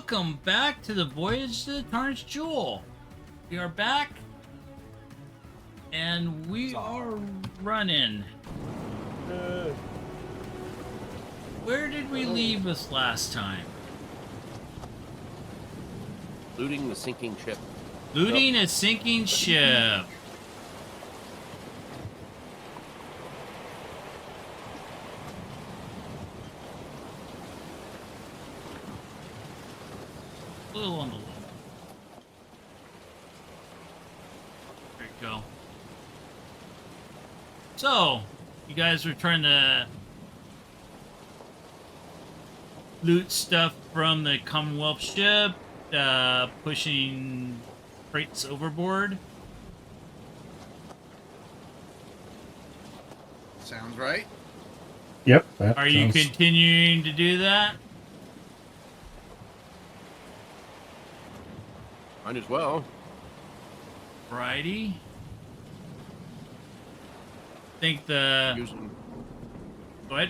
welcome back to the Voyage to the Tarnished Jewel. We are back, and we are running. Where did we leave us last time? Looting the sinking ship. Looting a sinking ship. A little on the low. There you go. So, you guys were trying to loot stuff from the Commonwealth ship, pushing crates overboard. Sounds right. Yep. Are you continuing to do that? Might as well. Righty. Think the... What?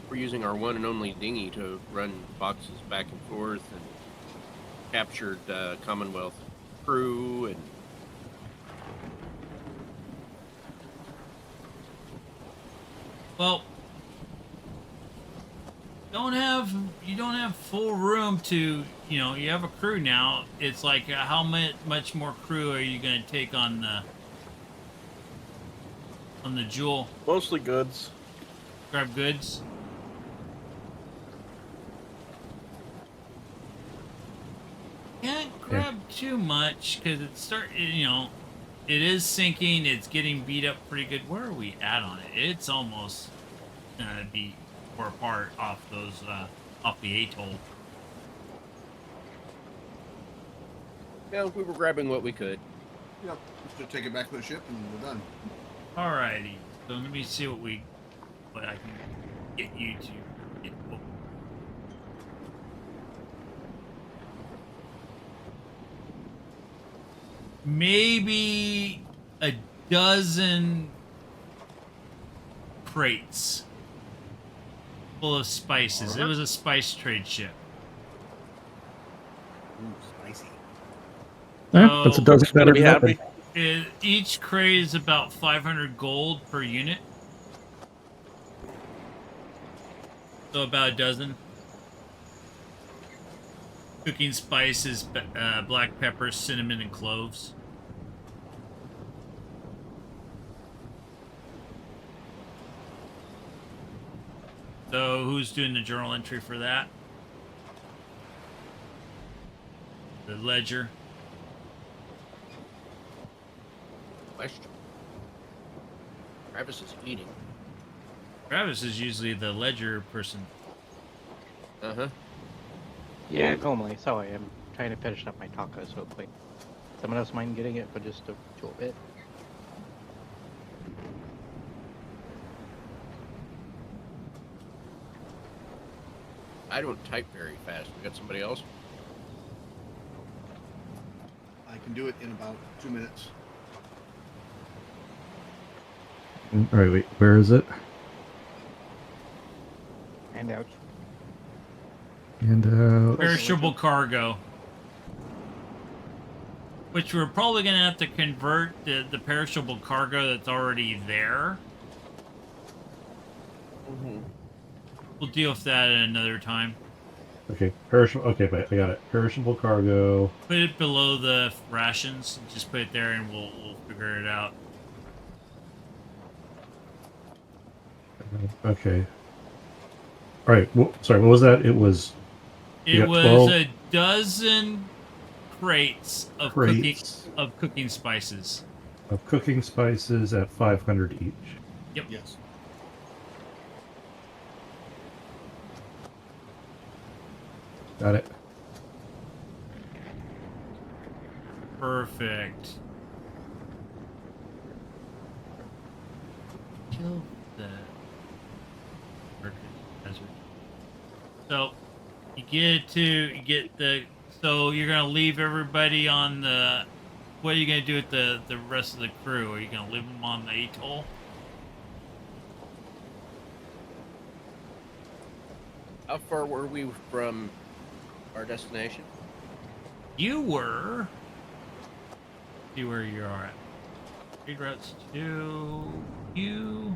We're using our one and only dinghy to run boxes back and forth and captured Commonwealth crew and Well, you don't have full room to, you have a crew now. It's like how much more crew are you going to take on the Jewel? Mostly goods. Grab goods. Can't grab too much because it is sinking. It's getting beat up pretty good. Where are we at on it? It's almost gonna be tore apart off those off the atoll. yeah, we were grabbing what we could. Yep. Just take it back to the ship and we're done. Alrighty. So let me see what I can get you to get. Oh. Maybe a dozen crates full of spices. It was a spice trade ship. Ooh, spicy. That's a dozen better be than happy. nothing. Each crate is about 500 gold per unit. So about a dozen. Cooking spices, black pepper, cinnamon, and cloves. So who's doing the journal entry for that? The ledger. Question. Travis is eating. Travis is usually the ledger person. Uh-huh. Yeah, normally. Sorry, I'm trying to finish up my tacos real quick. Someone else mind getting it for just a short bit? I don't type very fast. We got somebody else? I can do it in about 2 minutes. All right, wait. Where is it? Handouts. Perishable cargo. Which we're probably going to have to convert the perishable cargo that's already there. Mm-hmm. We'll deal with that at another time. Okay, perishable. Okay, but I got it. Perishable cargo. Put it below the rations. Just put it there and we'll figure it out. Okay. All right. Well, sorry. What was that? It was. It was 12 a dozen crates of cooking spices. Of cooking spices at 500 each. Yep. Yes. Got it. Perfect. Kill the desert. So you get the. So you're gonna leave everybody on the. What are you gonna do with the rest of the crew? Are you gonna leave them on the atoll? How far were we from our destination? You were. See where you are at. Trade routes to you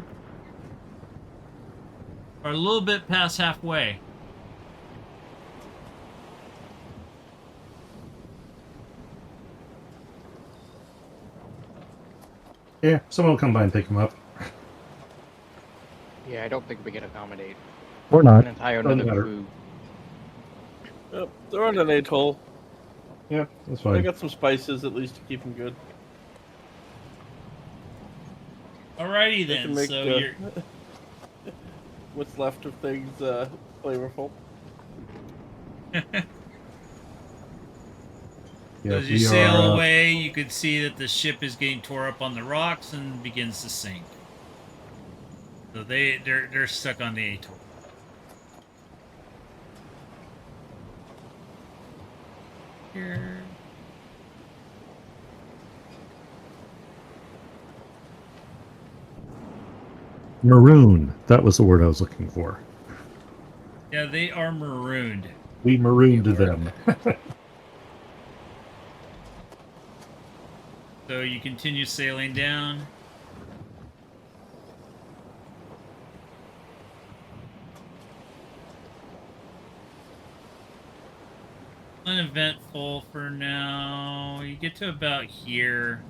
are a little bit past halfway. Yeah, someone will come by and pick him up. Yeah, I don't think we can accommodate Or an not. entire Doesn't another matter. crew. Yep, they're on an atoll. Yeah, that's I fine. got some spices at least to keep them good. Alrighty They can then. make So you're what's left of things flavorful. Yeah, as you we sail are. away, you could see that the ship is getting tore up on the rocks and begins to sink. So they're stuck on the atoll. Here. Maroon. That was the word I was looking for. Yeah, they are marooned. We marooned them. So you continue sailing down. Uneventful for now. You get to about here.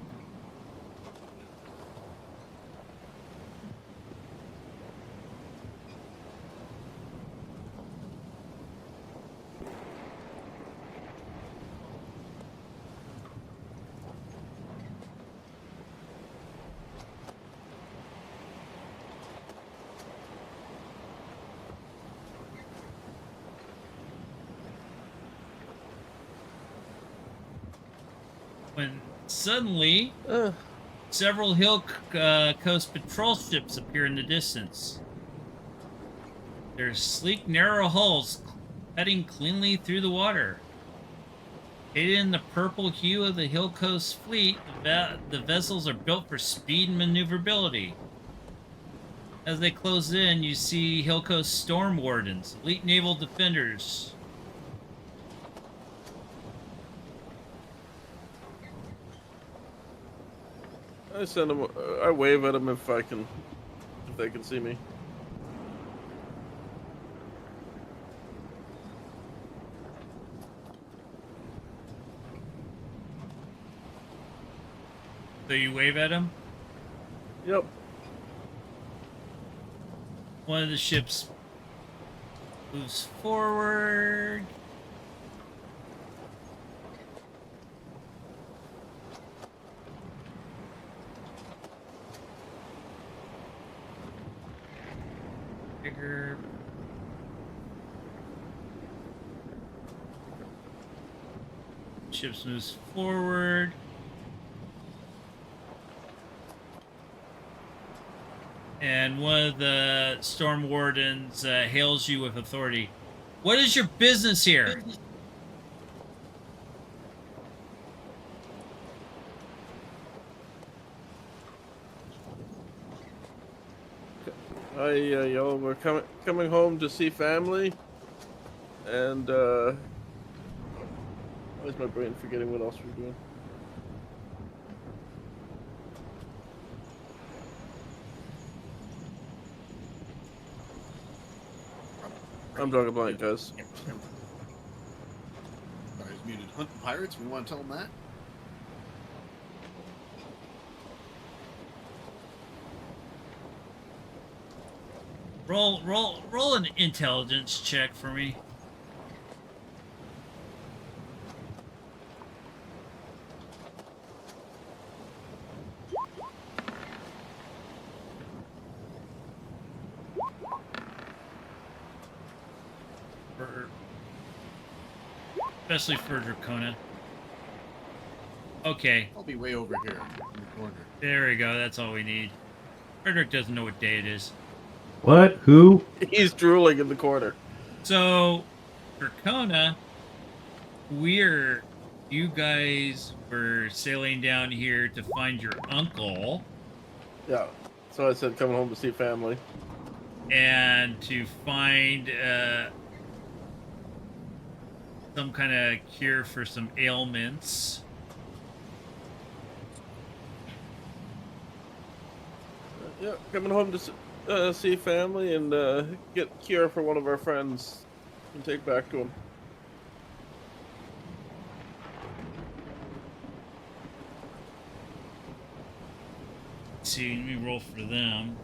When suddenly several Hillcoast patrol ships appear in the distance. Their sleek, narrow hulls cutting cleanly through the water. Hidden in the purple hue of the Hillcoast fleet, the vessels are built for speed and maneuverability. As they close in, you see Hillcoast storm wardens, elite naval defenders. I send them. I wave at them if they can see me. So you wave at them? Yep. One of the ships moves forward. Bigger. Ships moves forward. And one of the storm wardens hails you with authority. What is your business here? We're coming home to see family, and why's my brain forgetting what else we're doing? I'm drawing a blank, guys. Sorry, I was muted. Hunting pirates? We want to tell them that? Roll an intelligence check for me. Especially for Drecona. Okay. I'll be way over here in the corner. There we go. That's all we need. Frederick doesn't know what day it is. What? Who? He's drooling in the corner. So, Drecona, you guys were sailing down here to find your uncle Yeah. So I said coming home to see family. and to find some kind of cure for some ailments. Yeah, coming home to see family and get cure for one of our friends and take back to him. See, let me roll for them.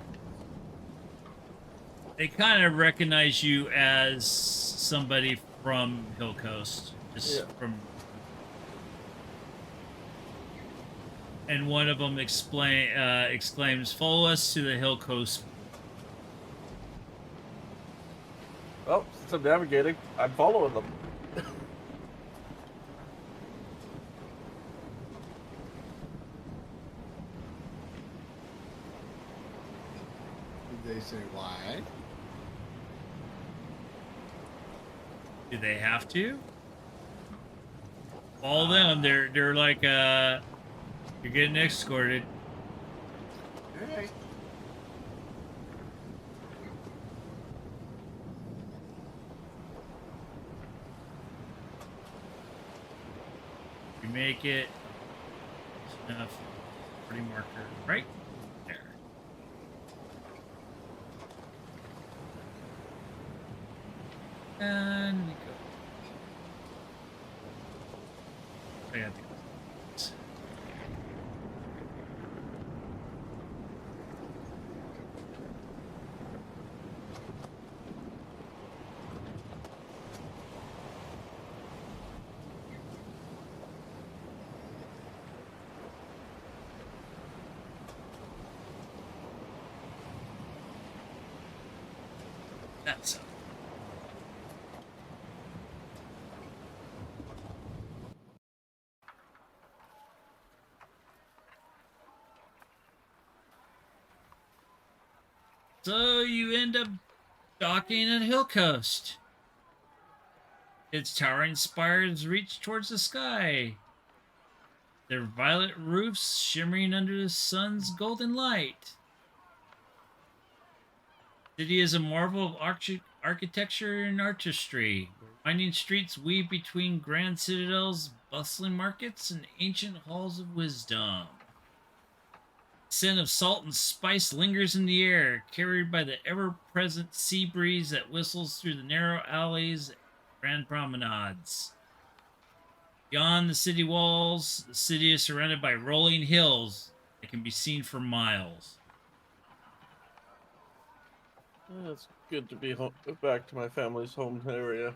They kind of recognize you as somebody from Hillcoast, just Yeah. from. And one of them exclaims, "Follow us to the Hillcoast." Well, since I'm navigating, I'm following them. Did they say why? Do they have to? All them, they're like, you're getting escorted. All right. You make it enough. Pretty marker right there. And we go. I got the that's so you end up docking at Hillcoast. Its towering spires reach towards the sky, their violet roofs shimmering under the sun's golden light. The city is a marvel of architecture and artistry, where winding streets weave between grand citadels, bustling markets, and ancient halls of wisdom. The scent of salt and spice lingers in the air, carried by the ever-present sea breeze that whistles through the narrow alleys and grand promenades. Beyond the city walls, the city is surrounded by rolling hills that can be seen for miles. It's good to be back to my family's home area.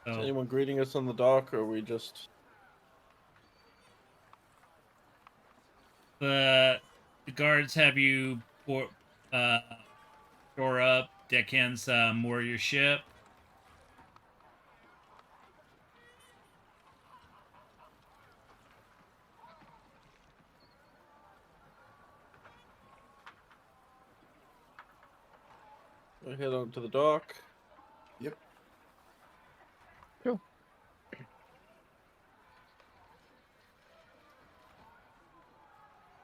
Is So, anyone greeting us on the dock, or are we just... the guards have you shore up, deckhands moor your ship. We head on to the dock? Yep. Cool.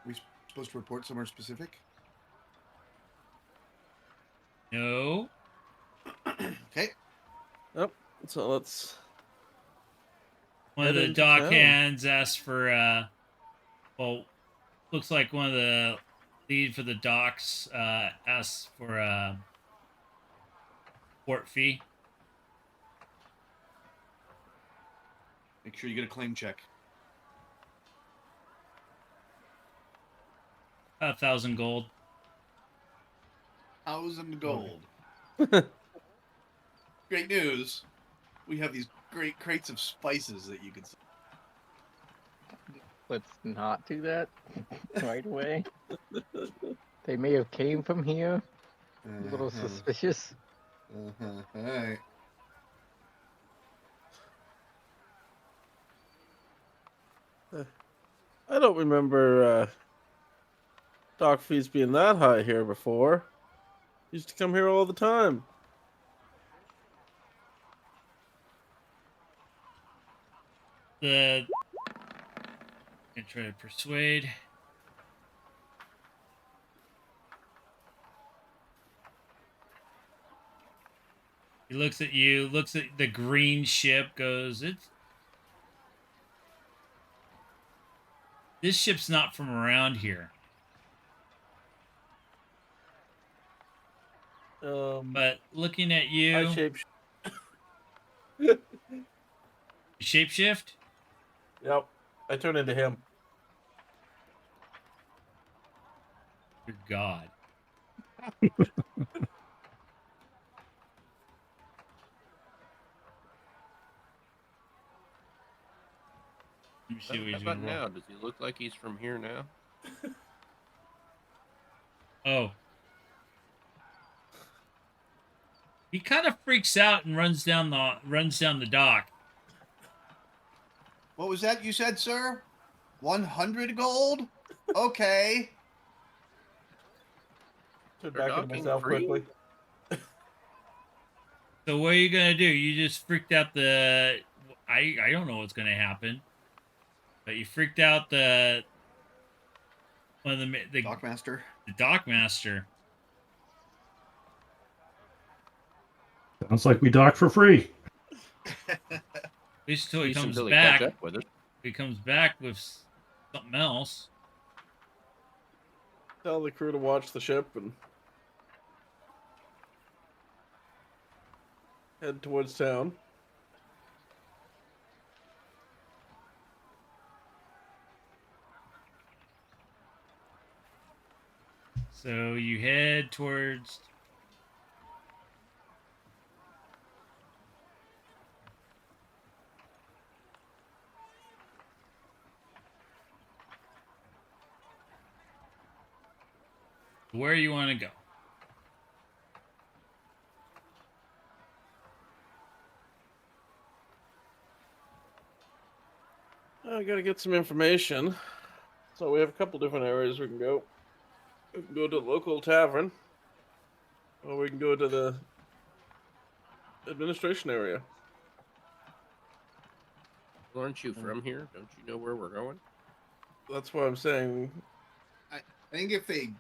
We supposed to report somewhere specific? No. Okay. Yep. So let's... One of head the into dock town. hands asked for, well, looks like one of the lead for the docks asks for a port fee. Make sure you get a claim check. 1,000 gold. 1,000 gold. Great news. We have these great crates of spices that you can sell. Let's not do that right away. They may have came from here. A little suspicious. All right. I don't remember dock fees being that high here before. Used to come here all the time. The I try to persuade. He looks at you, looks at the green ship, goes, this ship's not from around here. But looking at I you, shape. shapeshift? Yep. I turn into him. Good God. Let me see what How he's about gonna roll. now? Does he look like he's from here now? Oh. He kind of freaks out and runs down the dock. What was that you said, sir? 100 gold? Okay. Turn They're back into docking myself free? quickly. So what are you gonna do? You just freaked out the. I don't know what's gonna happen, but you freaked out the one of the Dockmaster. the dock master. Sounds like we dock for free. At least until he At least comes until he catch back. up with us. He comes back with something else. Tell the crew to watch the ship and head towards town. So you head towards. Where you want to go? I gotta get some information. So we have a couple different areas we can go. We can go to the local tavern, or we can go to the administration area. Well, aren't you from here? Don't you know where we're going? That's why I'm saying. I think if they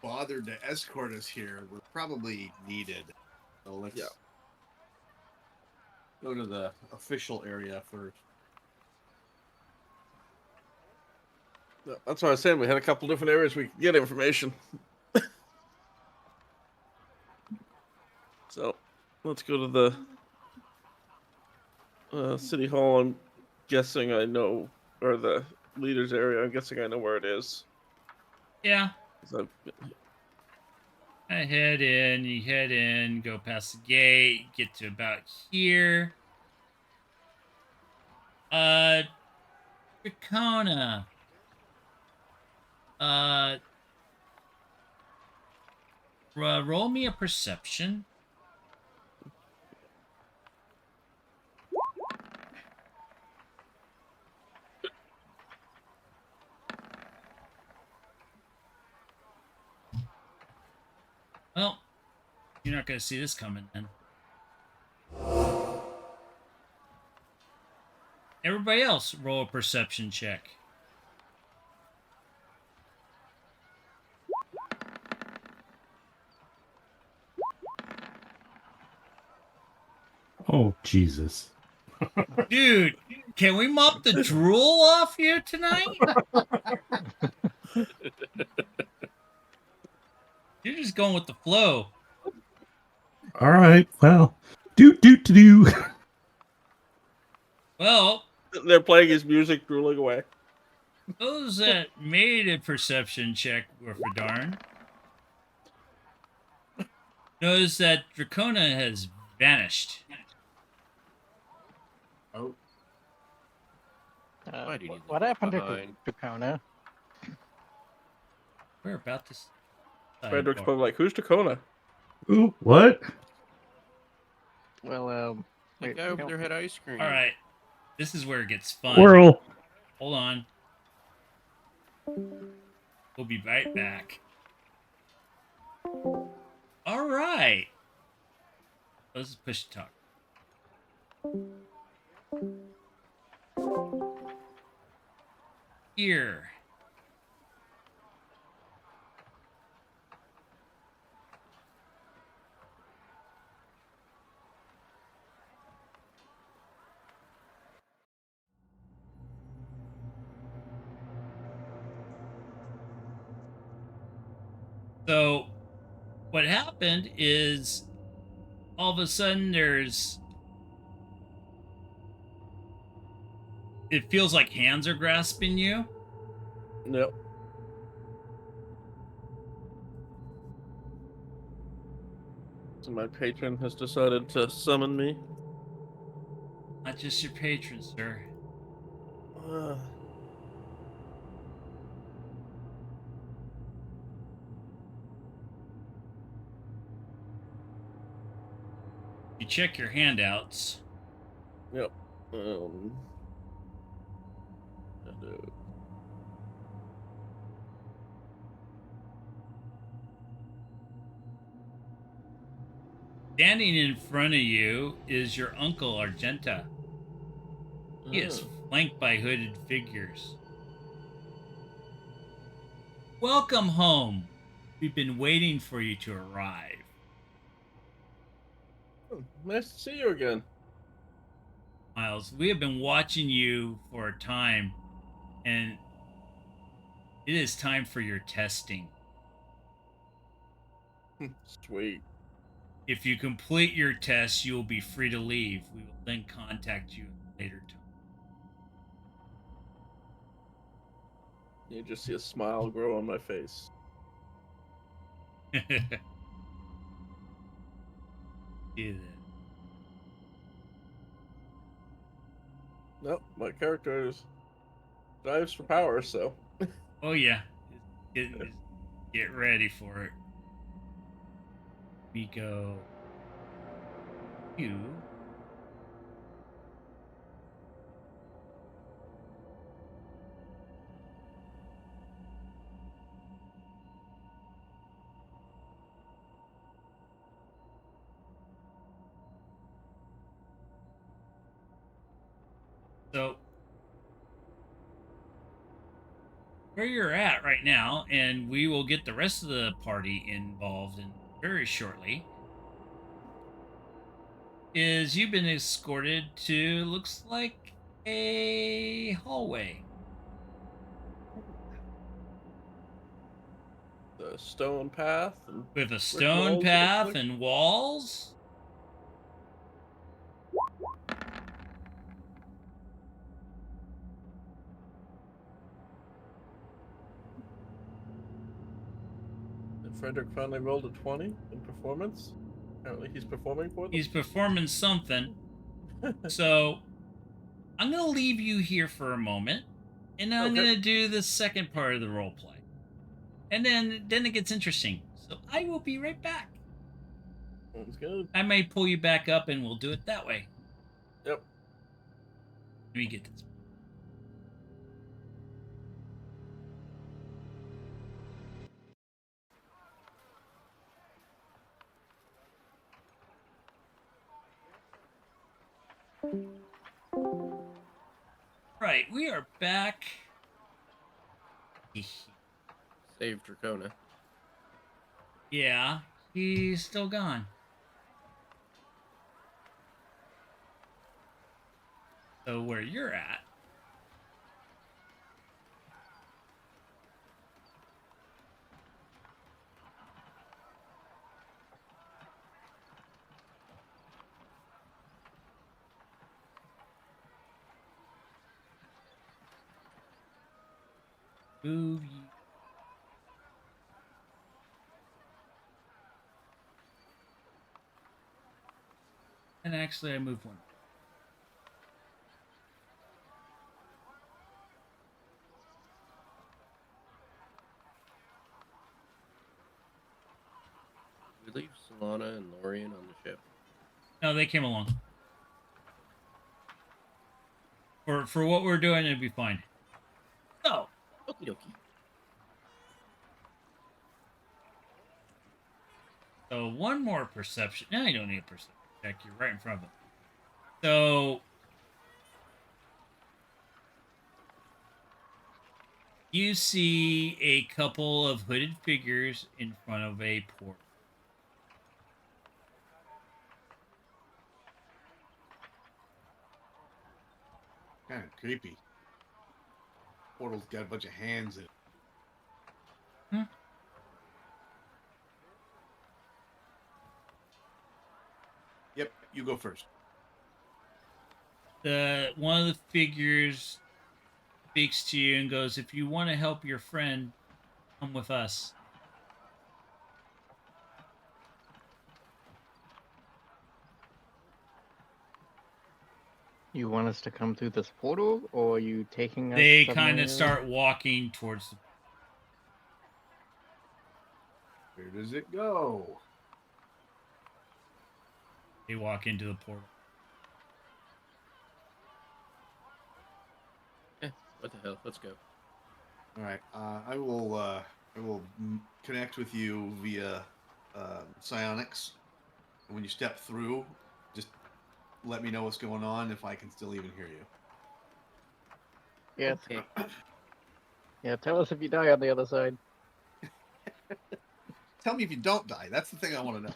bothered to escort us here, we're probably needed. So let's go to the official area first. That's why I was saying we had a couple different areas we could get information. So let's go to the city hall. I'm guessing I know, or the leaders area. I'm guessing I know where it is. Yeah. 'Cause I head in. You head in. Go past the gate. Get to about here. Drecona. Roll me a perception. Well, you're not gonna see this coming then. Everybody else, roll a perception check. Oh, Jesus. Dude, can we mop the drool off you tonight? You're just going with the flow. All right. Well, do. Well, they're playing his music, drooling away. those that made a perception check were for darn. Notice that Drecona has vanished. Oh, Why did he leave What us happened to behind? Dracona? We're about to. Frederick's probably like, "Who's Drecona?" Ooh, what? Well, The wait, guy over there had ice cream. All right, this is where it gets fun. Squirrel. Hold on. We'll be right back. All right. Let's push to talk. Here. So what happened is all of a sudden it feels like hands are grasping you. Yep. So my patron has decided to summon me. Not just your patron, sir. Uh, You check your handouts. yep. And, Standing in front of you is your uncle Argenta. He is flanked by hooded figures. Welcome home. We've been waiting for you to arrive. nice to see you again. Miles, we have been watching you for a time, and it is time for your testing. Sweet. If you complete your test, you will be free to leave. We will then contact you at a later You just see a smile grow on my face. time. See that. Nope, my character strives for power, so. Oh yeah, get ready for it. We go. You. So where you're at right now, and we will get the rest of the party involved in very shortly, is you've been escorted to looks like a hallway The stone path and with a brick stone walls, it looks path like. and walls. And Frederick finally rolled a 20 in performance. Apparently he's performing for them. He's performing something. So I'm gonna leave you here for a moment, and then I'm Okay. gonna do the second part of the role play, and then it gets interesting. So I will be right back. Sounds good. I may pull you back up, and we'll do it that way. Yep. Let me get this. Right, we are back. Save Drecona. Yeah, he's still gone. So where you're at, move you. And actually, I moved one. We leave Solana and Lorian on the ship. No, they came along. For what we're doing, it'd be fine. So, Okie dokie. so one more perception. No, you don't need a perception check. You're right in front of them. So you see a couple of hooded figures in front of a portal. Kind of creepy. Portal's got a bunch of hands in it. Yep, you go first. One of the figures speaks to you and goes, "If you want to help your friend, come with us." You want us to come through this portal, or are you taking us They somewhere? kind of start walking towards the. Where does it go? They walk into the portal. What the hell? Let's go. All right. I will connect with you via psionics. And when you step through, just let me know what's going on if I can still even hear you. Yeah, Okay. yeah. Tell us if you die on the other side. Tell me if you don't die. That's the thing I want to know.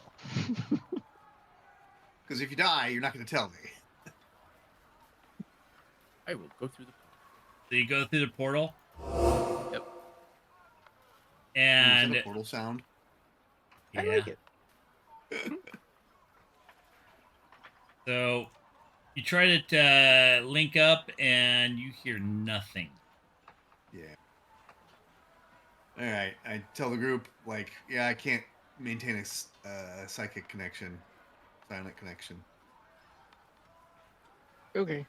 Because if you die, you're not going to tell me. I will go through the. So you go through the portal. Yep. Ooh, And is that a portal sound? yeah. I like it. So you try to link up and you hear nothing. Yeah. All right. I tell the group, like, yeah, I can't maintain a psychic connection, silent connection. Okay.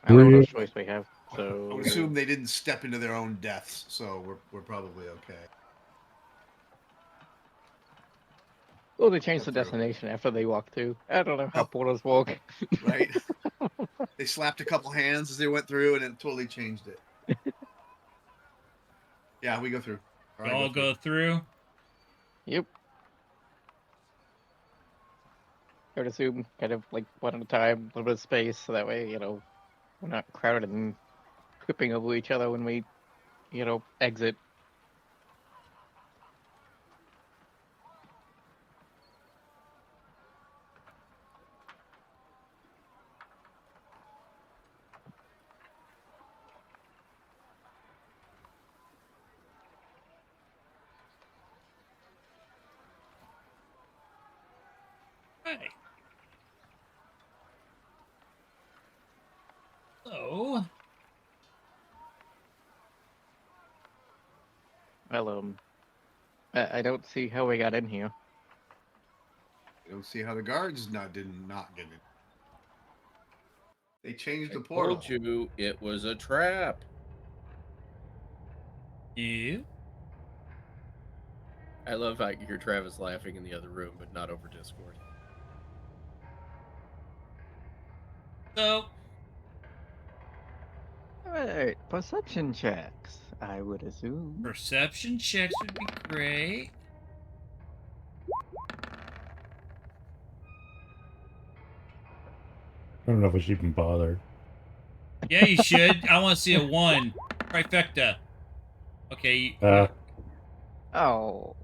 I don't know Three. what choice we have. So I would assume they didn't step into their own deaths, so we're probably okay. Oh, they changed the Step through. destination after they walked through. I don't know how Oh. portals work. Right? They slapped a couple hands as they went through, and it totally changed it. Yeah, we go through. Or You I all go through. Yep. I would assume kind of like one at a time, a little bit of space, so that way, we're not crowded and tripping over each other when we, exit. Right. So Well, I don't see how we got in here. I don't see how the guards did not get it. They changed I the portal. told you it was a trap. you. I love how you hear Travis laughing in the other room, but not over Discord. So Alright, perception checks, I would assume. perception checks would be great. I don't know if we should even bother. Yeah, you should. I want to see a 1. Trifecta. Okay. Oh.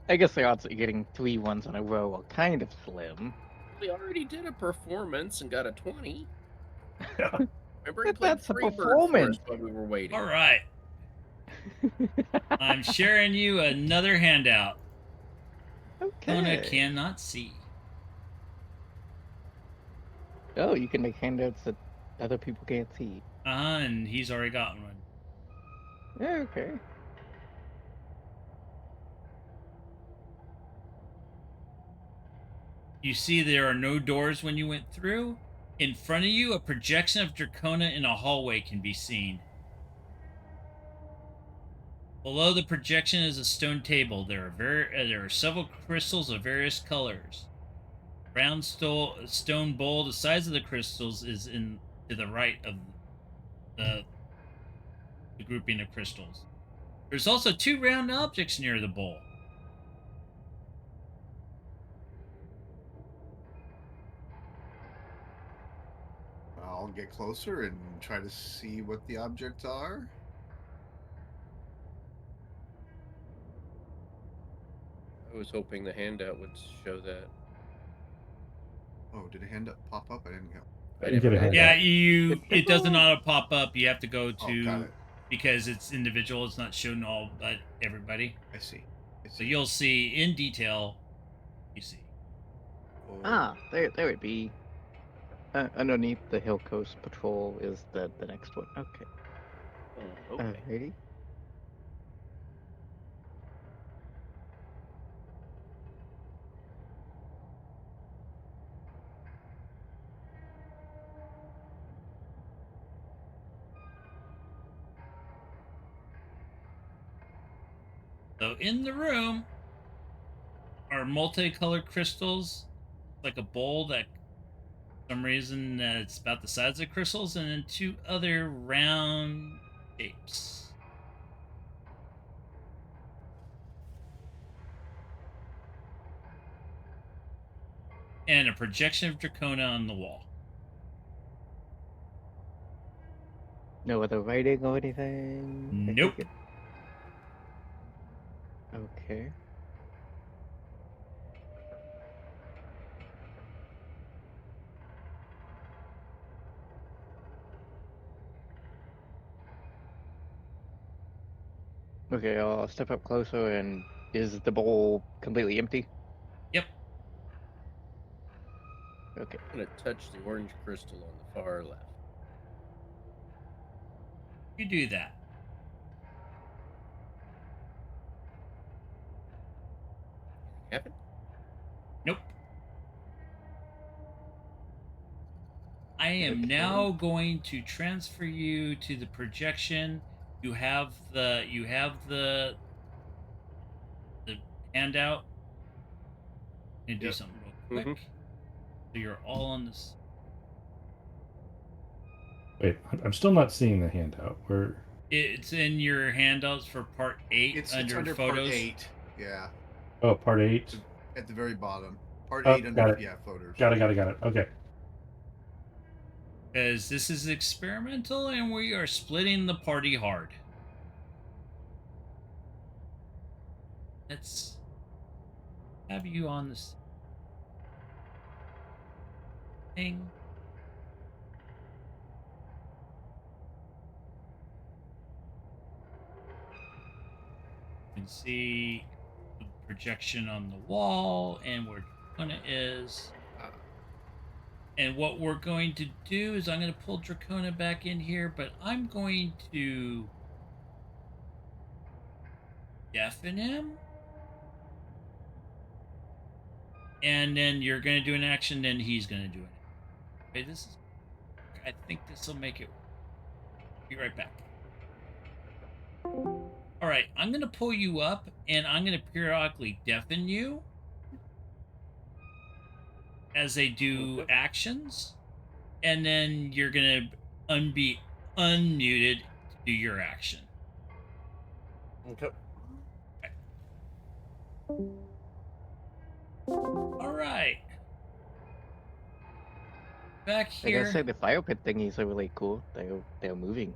I guess the odds that you're getting 3 ones in a row are kind of slim. We already did a performance and got a 20. Yeah. Remember, he But played that's a Freebird for us performance. while we were waiting. All right. I'm sharing you another handout. Drecona Okay. cannot see. Oh, you can make handouts that other people can't see. And he's already gotten one. Okay. You see there are no doors when you went through. In front of you, a projection of Drecona in a hallway can be seen. Below the projection is a stone table. There are several crystals of various colors. Round stone bowl, the size of the crystals, is to the right of the grouping of crystals. There's also 2 round objects near the bowl. I'll get closer and try to see what the objects are. I was hoping the handout would show that. Oh, did a hand up pop up? I didn't get. I You get never a had handout. Yeah, that. it doesn't auto pop up. You have to go Oh, got to it. because it's individual. It's not shown all but everybody. I see. So you'll see in detail. You see. There would be. Underneath the Hillcoast Patrol is the next one. Okay. Okay. Alrighty. So in the room are multicolored crystals, like a bowl that, for some reason, it's about the size of crystals, and then 2 other round shapes. And a projection of Dracona on the wall. No other writing or anything? I Nope. take it? Okay. Okay, I'll step up closer and is the bowl completely empty? Yep. Okay. I'm gonna touch the orange crystal on the far left. You do that. Anything happen? Nope. I am Okay. now going to transfer you to the projection. You have the handout. And do Yep. something real quick. So you're all on this. Wait, I'm still not seeing the handout. Where? It's in your handouts for part 8 It's under under photos. part 8. Yeah, Oh, part 8. at the very bottom. Part Oh, 8 under got it. photos. Got it. Okay. Because this is experimental and we are splitting the party hard. Let's have you on this thing. You can see the projection on the wall and where Dracona is. And what we're going to do is I'm going to pull Dracona back in here, but I'm going to deafen him. And then you're going to do an action, then he's going to do it. Okay, I think this will make it. Be right back. All right, I'm going to pull you up, and I'm going to periodically deafen you as they do actions, and then you're going to be unmuted to do your action. Okay. All right. Back I gotta here. say the fire pit thingies are really cool. They're moving.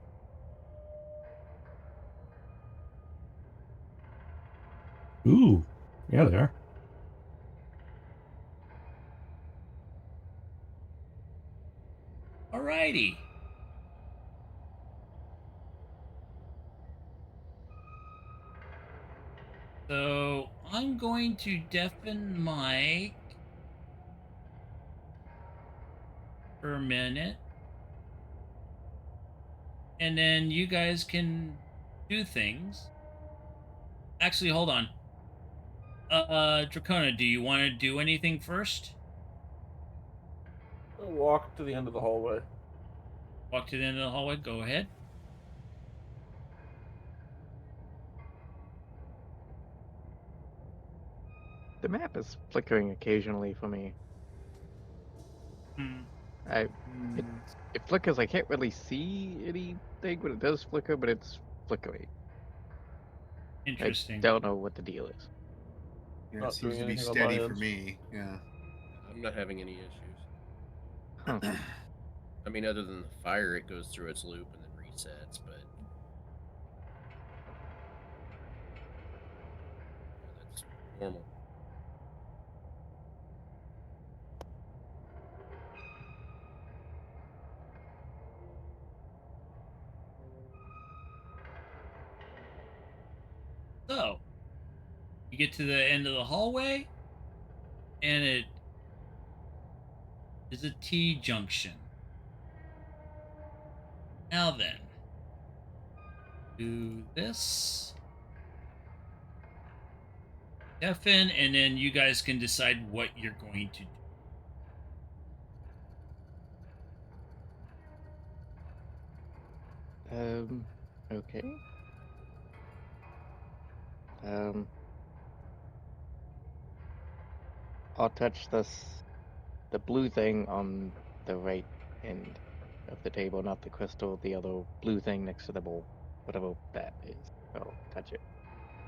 Ooh, yeah, they are. Alrighty. So I'm going to deafen Mike for a minute. And then you guys can do things. Actually, hold on. Dracona, do you want to do anything first? I'll walk to the end of the hallway. Walk to the end of the hallway. Go ahead. The map is flickering occasionally for me. It it flickers. I can't really see anything when it does flicker, but it's flickering. Interesting. I don't know what the deal is. Yeah, Not it seems doing to be anything on steady my for end. me. Yeah. I'm not having any issues. Huh. I mean, other than the fire, it goes through its loop and then resets, but that's normal. So you get to the end of the hallway, and it is a T junction. Now then, do this. Deafen, and then you guys can decide what you're going to do. Okay. Um, I'll touch the blue thing on the right end of the table, not the crystal, the other blue thing next to the bowl. Whatever that is. I'll touch it.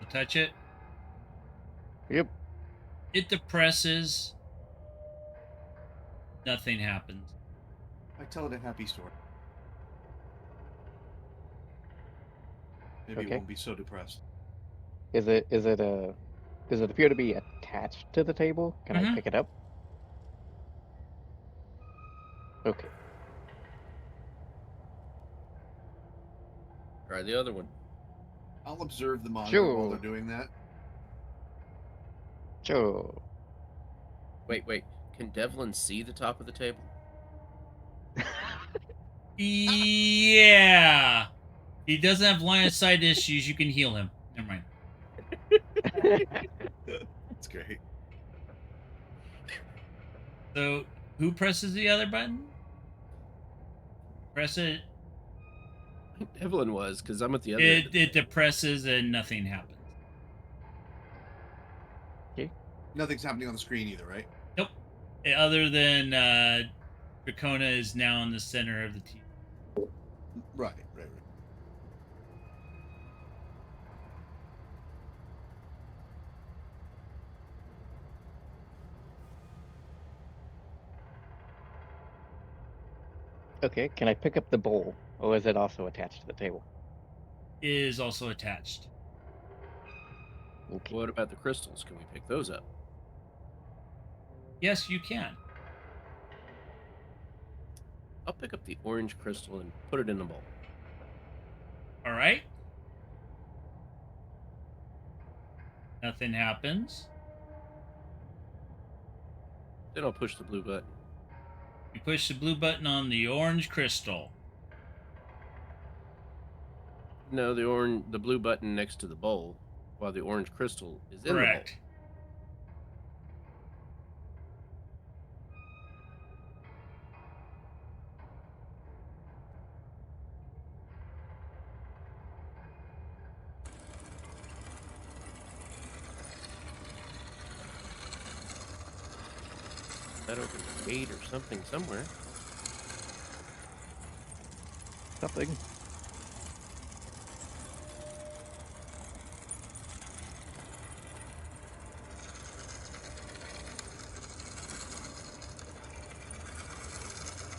You touch it. Yep. It depresses. Nothing happens. I tell it a happy story. Maybe it Okay. won't be so depressed. Does it appear to be attached to the table? Can I Mhm. pick it up? Okay. Try the other one. I'll observe the monitor while Sure. they're doing that. Sure. Wait. Can Devlin see the top of the table? Yeah. He doesn't have line of sight issues. You can heal him. Never mind. That's great. So, who presses the other button? Press it. Devlin was, because I'm at the other end. It depresses and nothing happens. Nothing's happening on the screen either, right? Nope. Other than Drecona is now in the center of the TV. Right. Okay, can I pick up the bowl, or is it also attached to the table? Is also attached. Okay. What about the crystals? Can we pick those up? Yes, you can. I'll pick up the orange crystal and put it in the bowl. All right. Nothing happens. Then I'll push the blue button. You push the blue button on the orange crystal. No, the blue button next to the bowl, while the orange crystal is in Correct. the bowl. That opens a gate or something somewhere. Something.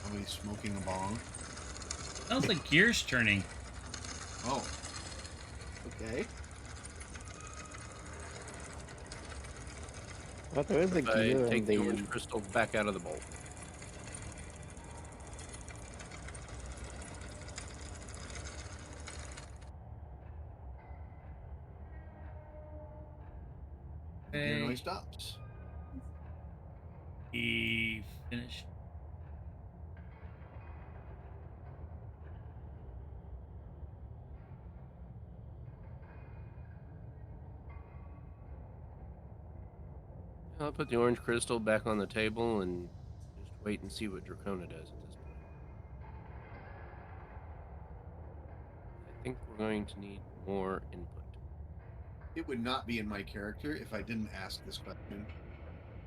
Somebody's smoking a bong. Sounds like gears turning. Oh. Okay. But there is a If I gear take in the the. orange crystal back out of the bowl. The gear Okay. noise stops. He finished. I'll put the orange crystal back on the table and just wait and see what Drecona does at this point. I think we're going to need more input. It would not be in my character if I didn't ask this question.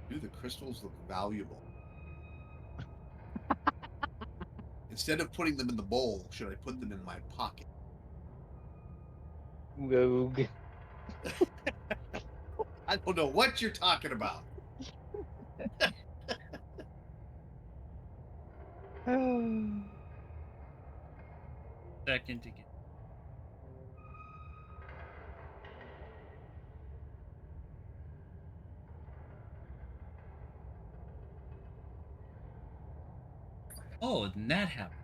Do the crystals look valuable? Instead of putting them in the bowl, should I put them in my pocket? Rogue. I don't know what you're talking about. Second to get. Oh, then that happened.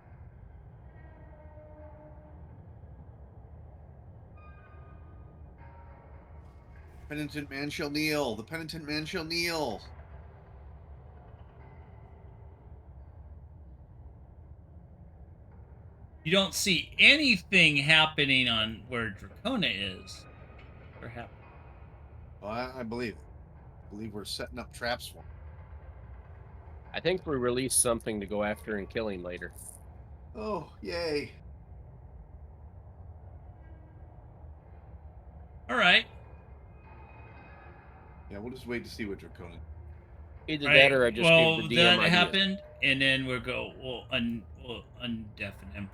Penitent man shall kneel. The penitent man shall kneel. You don't see anything happening on where Dracona is. Perhaps. Well, I believe it. I believe we're setting up traps for him. I think we release something to go after and kill him later. Oh, yay. All right. Yeah, we'll just wait to see what Dracona. Either Right. that or I just well, gave the DM that ideas. happened, and then we'll undeafen him.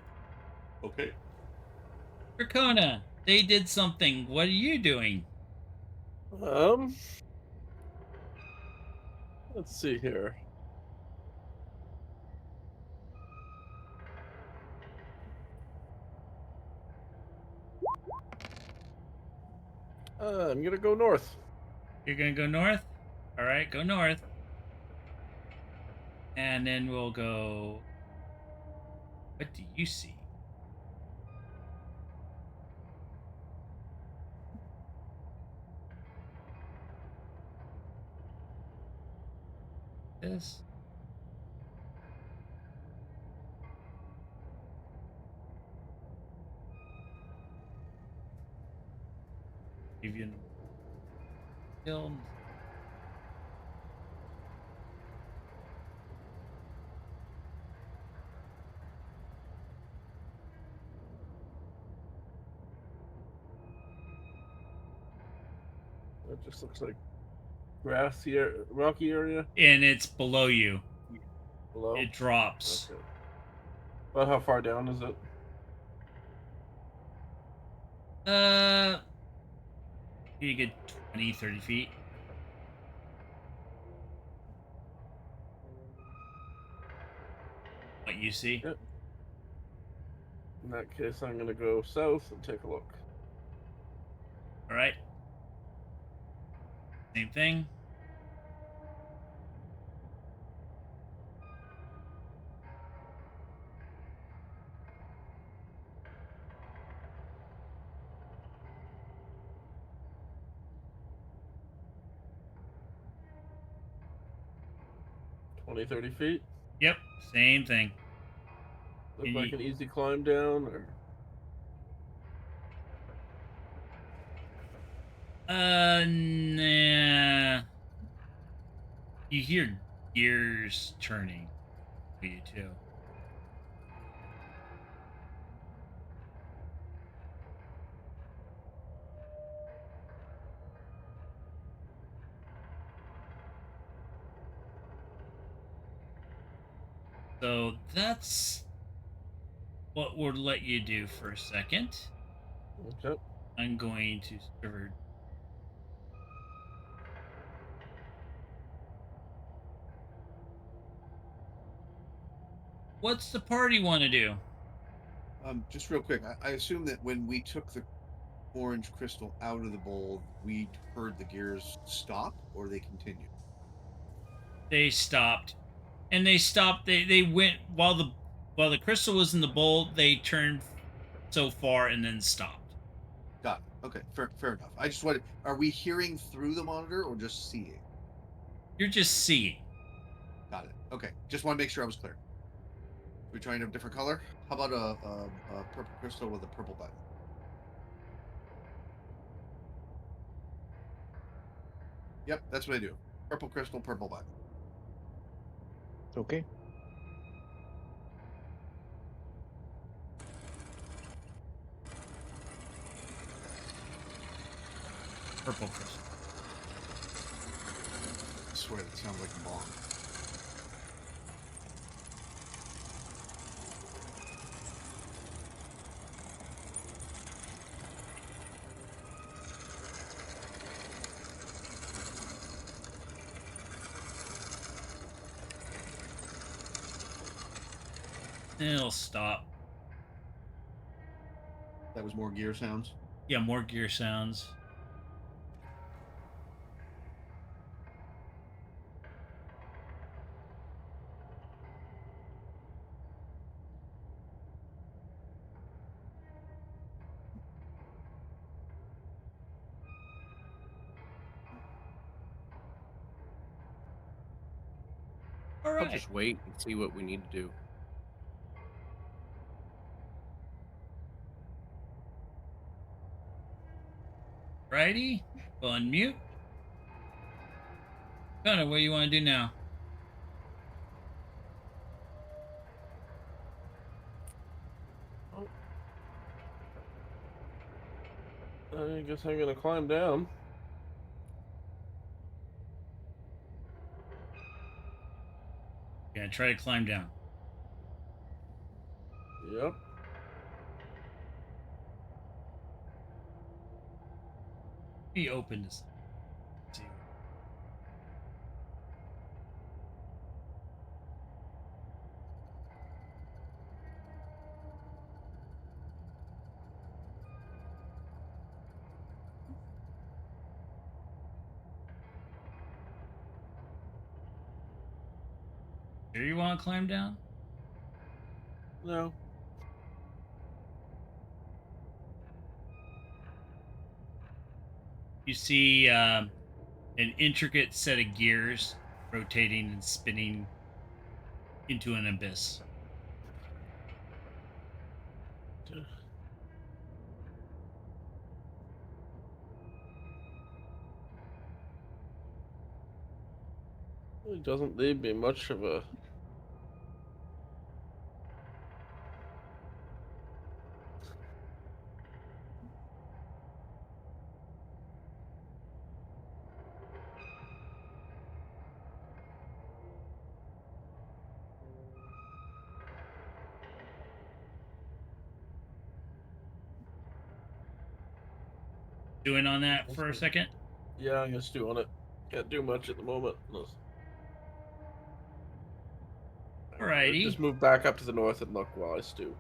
Okay. Dracona, they did something. What are you doing? Let's see here. I'm gonna go north. You're gonna go north? All right, go north. And then we'll go. What do you see? This. Give you kill. It just looks like grassy, rocky area And it's below you. below. It drops. Okay. About how far down is it? You get 20, 30 feet. What you see? Yep. In that case, I'm gonna go south and take a look. All right. Same thing. Twenty, 30 feet. Yep, same thing. Look And like you- an easy climb down, or Nah. You hear gears turning for you too. So that's what we'll let you do for a second. okay. I'm going to server. What's the party want to do? Just real quick, I assume that when we took the orange crystal out of the bowl, we heard the gears stop, or they continued. They stopped, and they stopped. They went while the crystal was in the bowl. They turned so far and then stopped. Got it. Okay, fair enough. I just wanted. Are we hearing through the monitor or just seeing? You're just seeing. Got it. Okay, just want to make sure I was clear. We're trying a different color. How about a purple crystal with a purple button? Yep, that's what I do. Purple crystal, purple button. Okay. Purple crystal. I swear that sounds like a bomb. It'll stop. That was more gear sounds. Yeah, more gear sounds. All I'll right. just wait and see what we need to do. Righty. We'll unmute. Connor, what do you want to do now? I guess I'm gonna climb down. Yeah, try to climb down. Yep. Be open to something. See. Sure you want to climb down? No. You see an intricate set of gears rotating and spinning into an abyss. It doesn't leave me much of a. Doing on that for a second? Yeah, I'm just doing it. Can't do much at the moment. Alrighty. Just move back up to the north and look while I stew.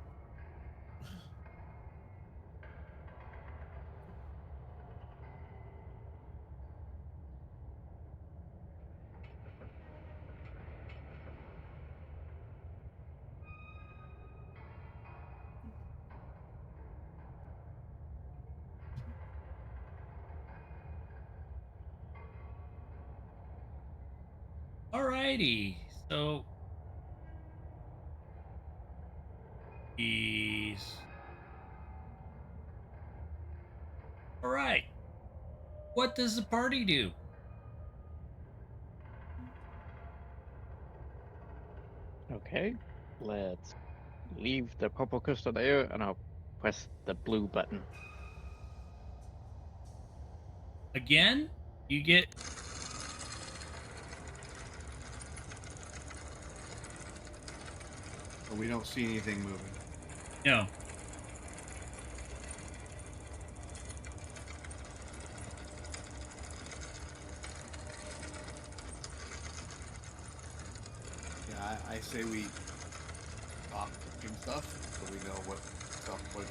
Alrighty. So he's alright. What does the party do? Okay, let's leave the purple crystal there, and I'll press the blue button. Again, you get But we don't see anything moving. no. Yeah, I say we stop cooking stuff so we know what stuff was.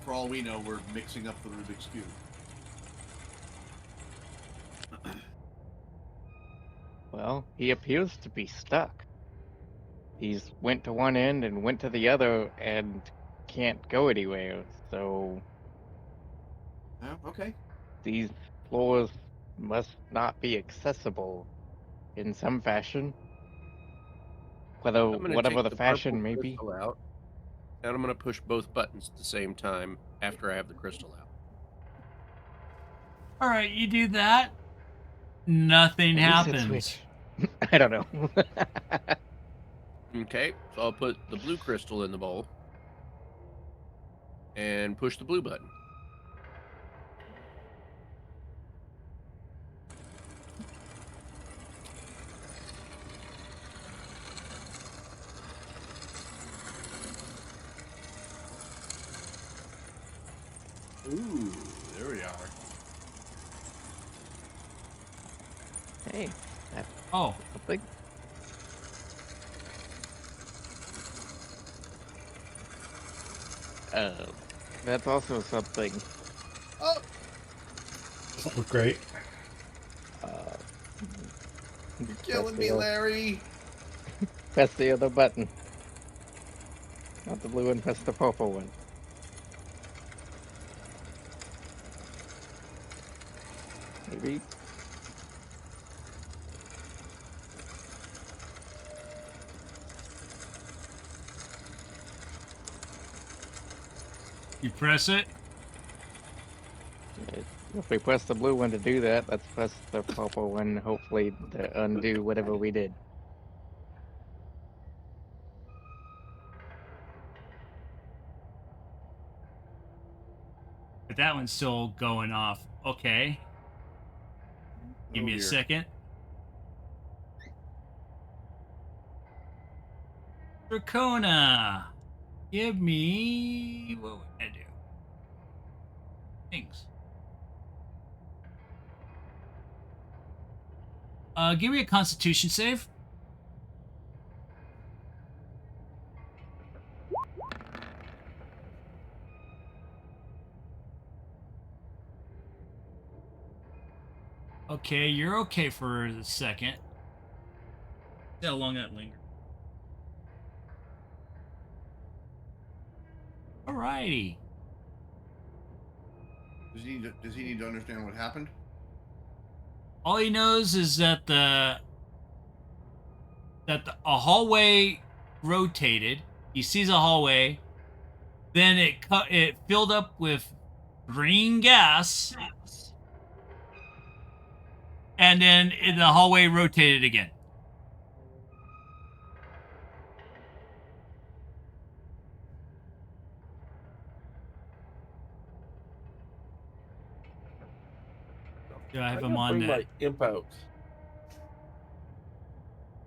For all we know, we're mixing up the Rubik's Cube. Well, he appears to be stuck. He's went to one end and went to the other and can't go anywhere. So Oh, okay. these floors must not be accessible in some fashion. I'm going to Whatever take the the purple fashion may be. crystal out, and I'm going to push both buttons at the same time after I have the crystal out. Alright, you do that. Nothing At least hit happens. switch. I don't know. Okay, so I'll put the blue crystal in the bowl and push the blue button. Ooh, there we are. Hey, that's Oh, something. That's also something. Oh, Doesn't look great. Uh, you're killing me, Larry. Press the other button. Not the blue one, press the purple one. Maybe. You press it. If we press the blue one to do that, let's press the purple one, hopefully to undo whatever we did. But that one's still going off. Okay. Give Oh, me a dear. second. Drecona. Give me... What would I do? Things. Give me a Constitution save. Okay, you're okay for a second. See how long that lingers. Alrighty. Does he need to understand what happened? All he knows is that a hallway rotated. He sees a hallway. Then it filled up with green gas. And then the hallway rotated again. Do I have I'm him gonna on bring that? my imp out.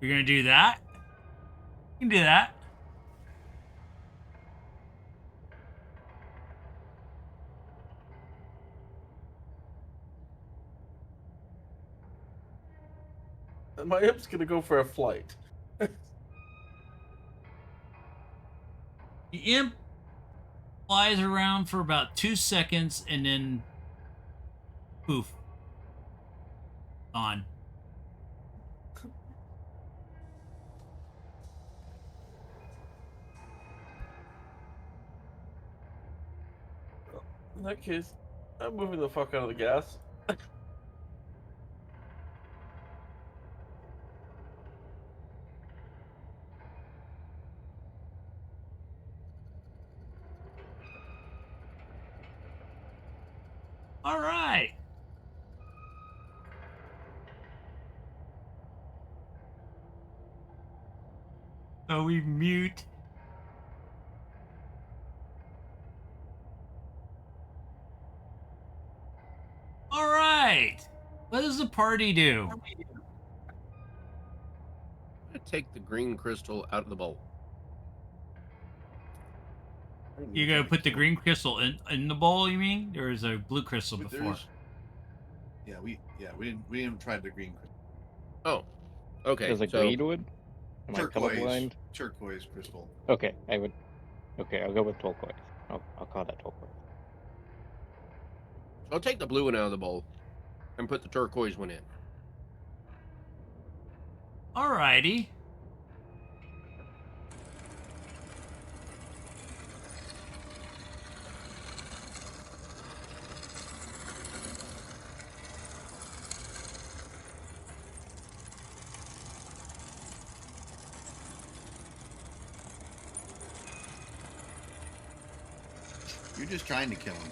You're gonna do that? You can do that. And my imp's gonna go for a flight. The imp flies around for about 2 seconds and then poof. On. In that case, I'm moving the fuck out of the gas. All right. So we mute. All right. What does the party do? I'm gonna take the green crystal out of the bowl. You gonna put the green crystal in the bowl? You mean there was a blue crystal But before? we didn't try the green crystal. Oh, okay. Does a So green wood? Am I colorblind? Turquoise crystal. Okay, I would. Okay, I'll go with turquoise. I'll call that turquoise. I'll take the blue one out of the bowl and put the turquoise one in. Alrighty. You're just trying to kill him.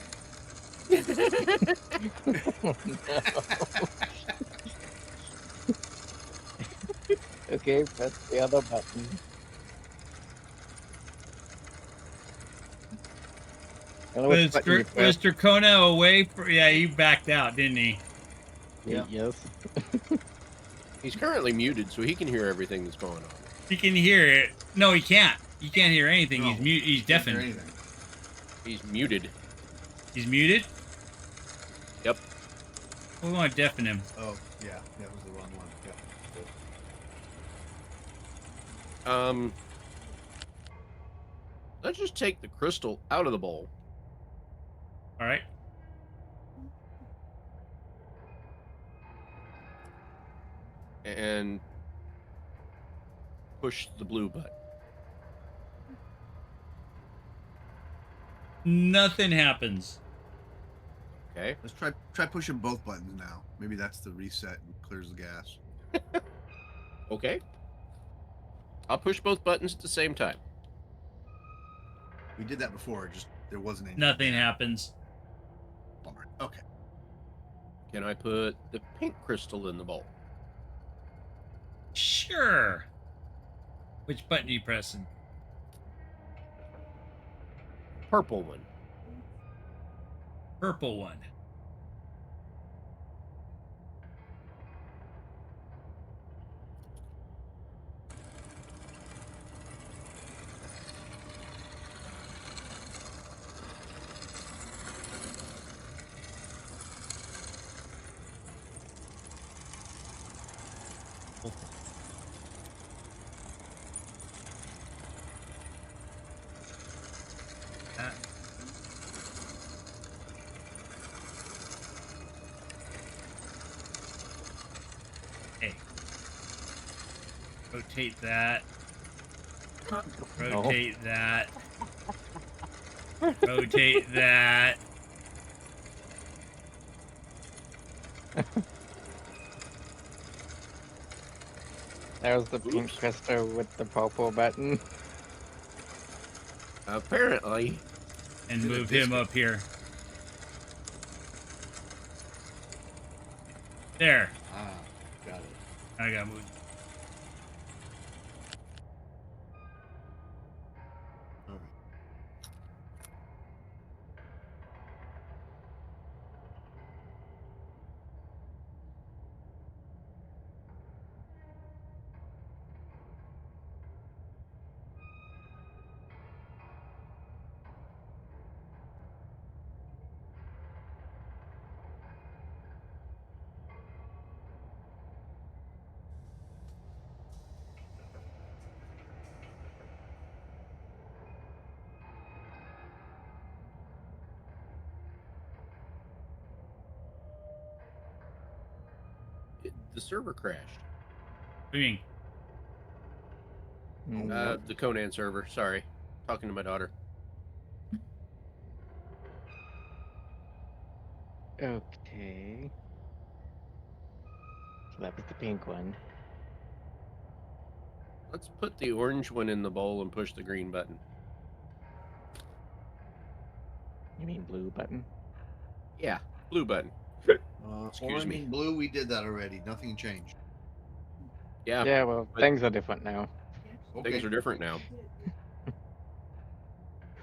Oh, no. Okay, press the other button. I don't know which button you pressed. Mr. Kona away for he backed out, didn't he? Yeah. Yes. He's currently muted, so he can hear everything that's going on. He can hear it. No, he can't. He can't hear anything. No, He's mute. He's Can't hear deafened. anything. He's muted. He's muted. Yep. We want to deafen him. Oh, yeah, that was the wrong one. Yeah. Let's just take the crystal out of the bowl. All right. And push the blue button. Nothing happens. Okay. Let's try pushing both buttons now. Maybe that's the reset and clears the gas. Okay. I'll push both buttons at the same time. We did that before. It just there wasn't any. Nothing happens. Bummer. Okay. Can I put the pink crystal in the bowl? Sure. Which button are you pressing? Purple one. Purple one. Uh, Hey. Rotate that. Rotate that. Rotate that. That was the pink Oops. crystal with the purple button. Apparently. And Did a move him disco. up here. There. Ah, got it. I got moved. All right. The server crashed. What do you mean? Nope. The Conan server. Sorry. Talking to my daughter. Okay. So that was the pink one. Let's put the orange one in the bowl and push the green button. You mean blue button? Yeah, blue button. Excuse Orange me. and blue, we did that already. Nothing changed. Yeah, Yeah, well, but things are different now. Okay. things are different now.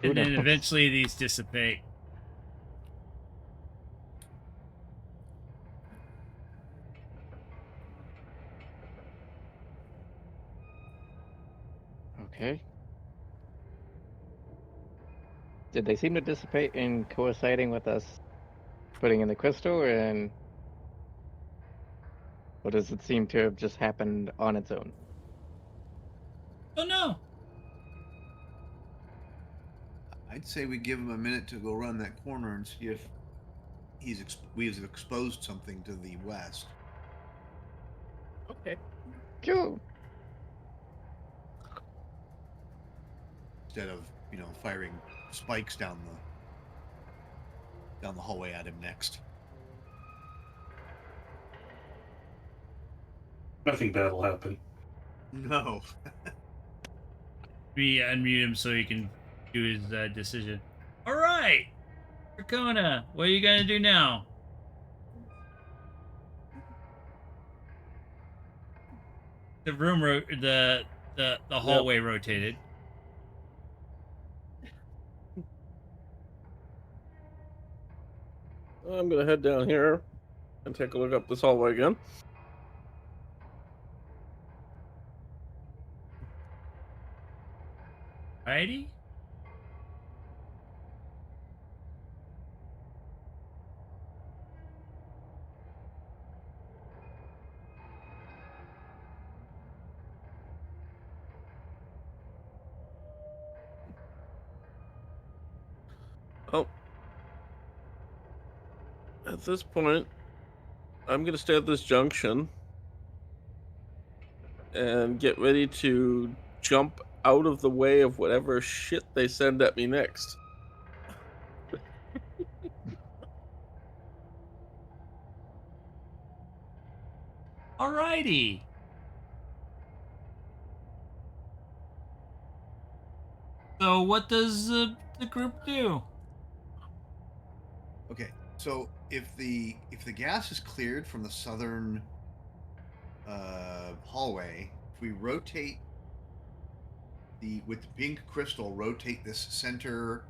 Who And then knows? eventually these dissipate. Okay. Did they seem to dissipate in coinciding with us putting in the crystal, or does it seem to have just happened on its own? Oh no. I'd say we give him a minute to go around that corner and see if we've exposed something to the west. Okay. Cool. Instead of firing spikes down the hallway at him next. Nothing bad will happen. No. We unmute him so he can do his decision. All right. Drecona, what are you going to do now? The room, the hallway rotated. I'm gonna head down here and take a look up this hallway again. Haddie? Oh. At this point, I'm gonna stay at this junction and get ready to jump out of the way of whatever shit they send at me next. Alrighty. So what does the group do? So if the gas is cleared from the southern hallway, if we rotate with the pink crystal, rotate this center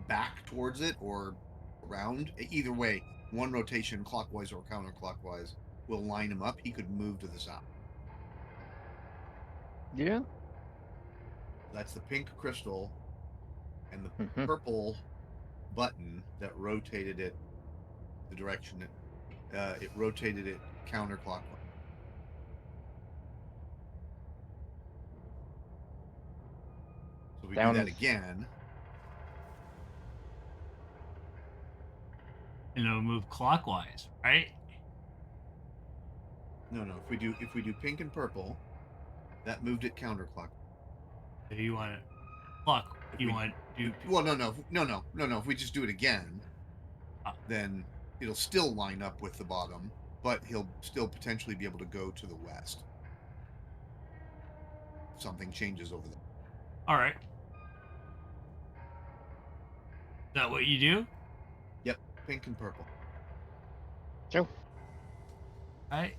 back towards it or around, either way, one rotation clockwise or counterclockwise will line him up. He could move to the south. Yeah. That's the pink crystal and the Mhm. purple button that rotated it the direction it rotated it counterclockwise. So we do that Sounds again. And it'll move clockwise, right? No, if we do pink and purple, that moved it counterclockwise. So you want it clock? If You we want to do? well, no. If we just do it again, then it'll still line up with the bottom, but he'll still potentially be able to go to the west. Something changes over there. All right. Is that what you do? Yep, pink and purple. Joe. All right.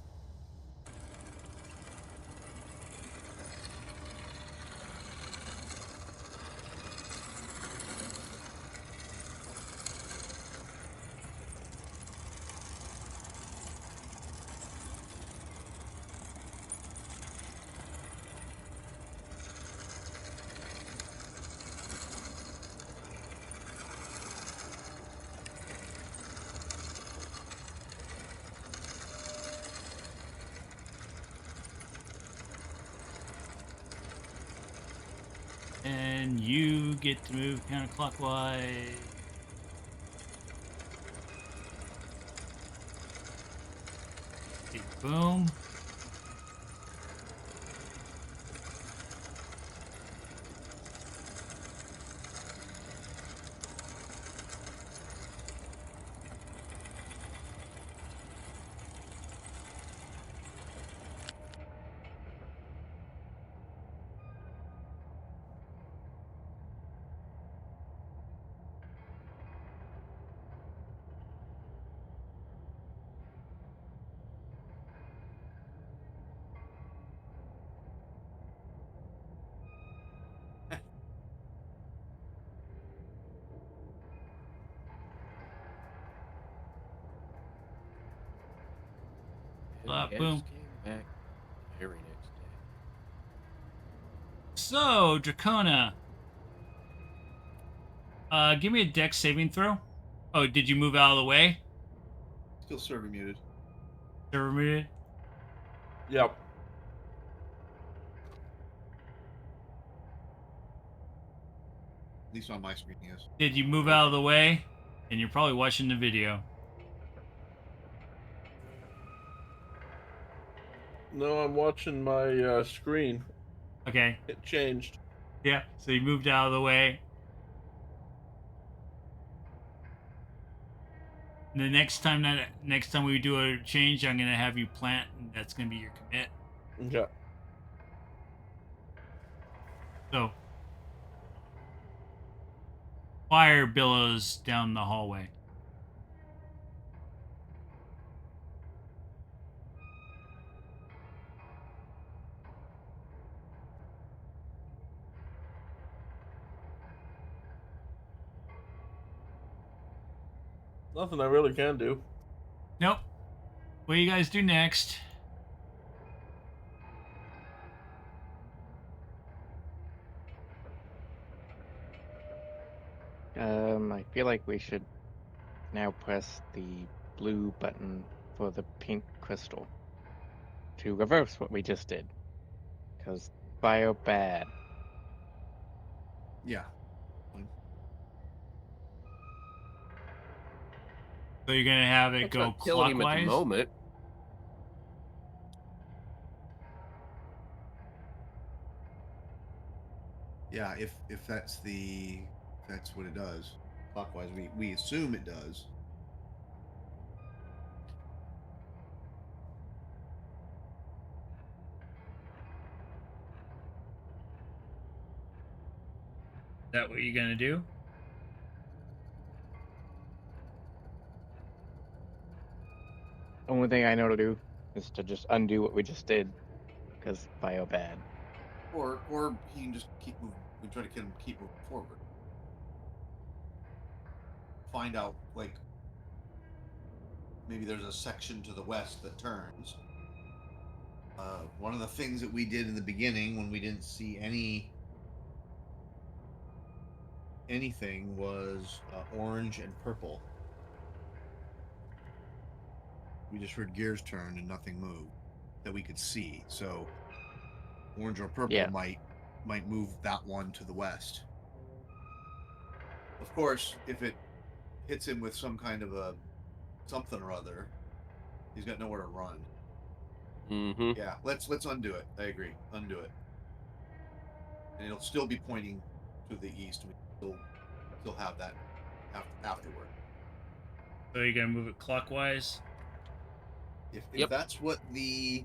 And you get to move counterclockwise. Okay, boom. And gas Boom. came back the very next day. So, Dracona, give me a dex saving throw. Oh, did you move out of the way? Still server muted. Server muted? Yep. At least on my screen, yes. Did you move out of the way? And you're probably watching the video. No, I'm watching my screen. Okay. It changed. Yeah. So you moved out of the way. The next time we do a change, I'm gonna have you plant, and that's gonna be your commit. Okay. So fire billows down the hallway. Nothing I really can do. Nope. What do you guys do next? I feel like we should now press the blue button for the pink crystal to reverse what we just did. Because fire bad. Yeah. So you're gonna have it That's go not killing him at the clockwise. moment. Yeah, if that's what it does. Clockwise, we assume it does. Is that what you're gonna do? Only thing I know to do is to just undo what we just did, because bio bad. Or he can just keep moving. We try to get him to keep moving forward. Find out, like, maybe there's a section to the west that turns. One of the things that we did in the beginning when we didn't see anything was orange and purple. We just heard gears turn and nothing moved that we could see. So orange or purple Yeah. might move that one to the west. Of course, if it hits him with some kind of a something or other, he's got nowhere to run. Mm-hmm. Yeah, let's undo it. I agree. Undo it. And it'll still be pointing to the east. We still have that afterward. So you're gonna move it clockwise? If Yep. that's what the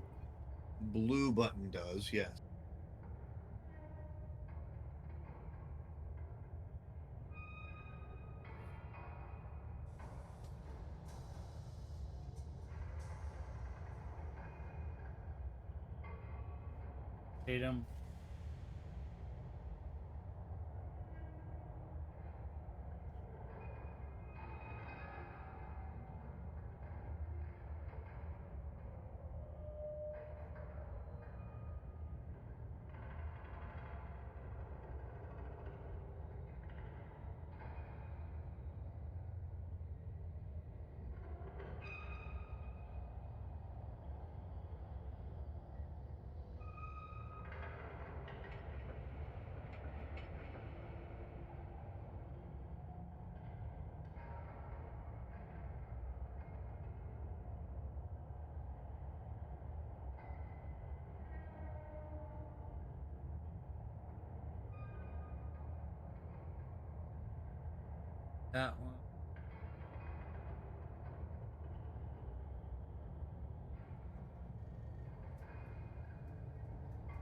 blue button does, yes. Tatum. That one.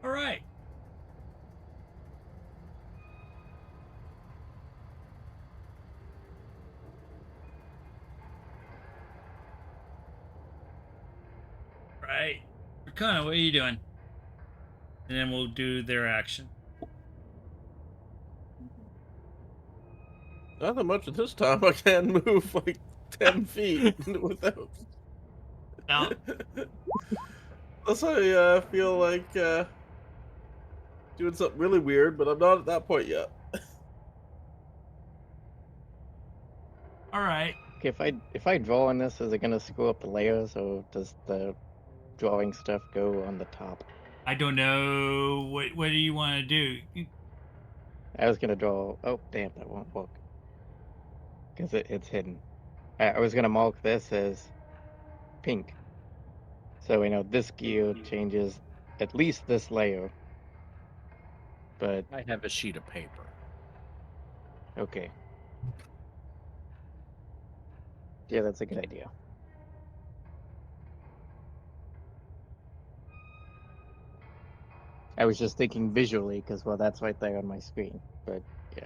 All right. Right. Dracona, what are you doing? And then we'll do their action. Nothing much at this time. I can't move like 10 feet without. Now, Unless I feel like doing something really weird, but I'm not at that point yet. all right. Okay, if I draw on this, is it gonna screw up the layers, or does the drawing stuff go on the top? I don't know. What do you want to do? I was gonna draw. Oh, damn, that won't work because it's hidden. I was gonna mark this as pink, so we know this gear changes at least this layer. But I have a sheet of paper. okay, yeah, that's a good idea. I was just thinking visually because, well, that's right there on my screen. But yeah.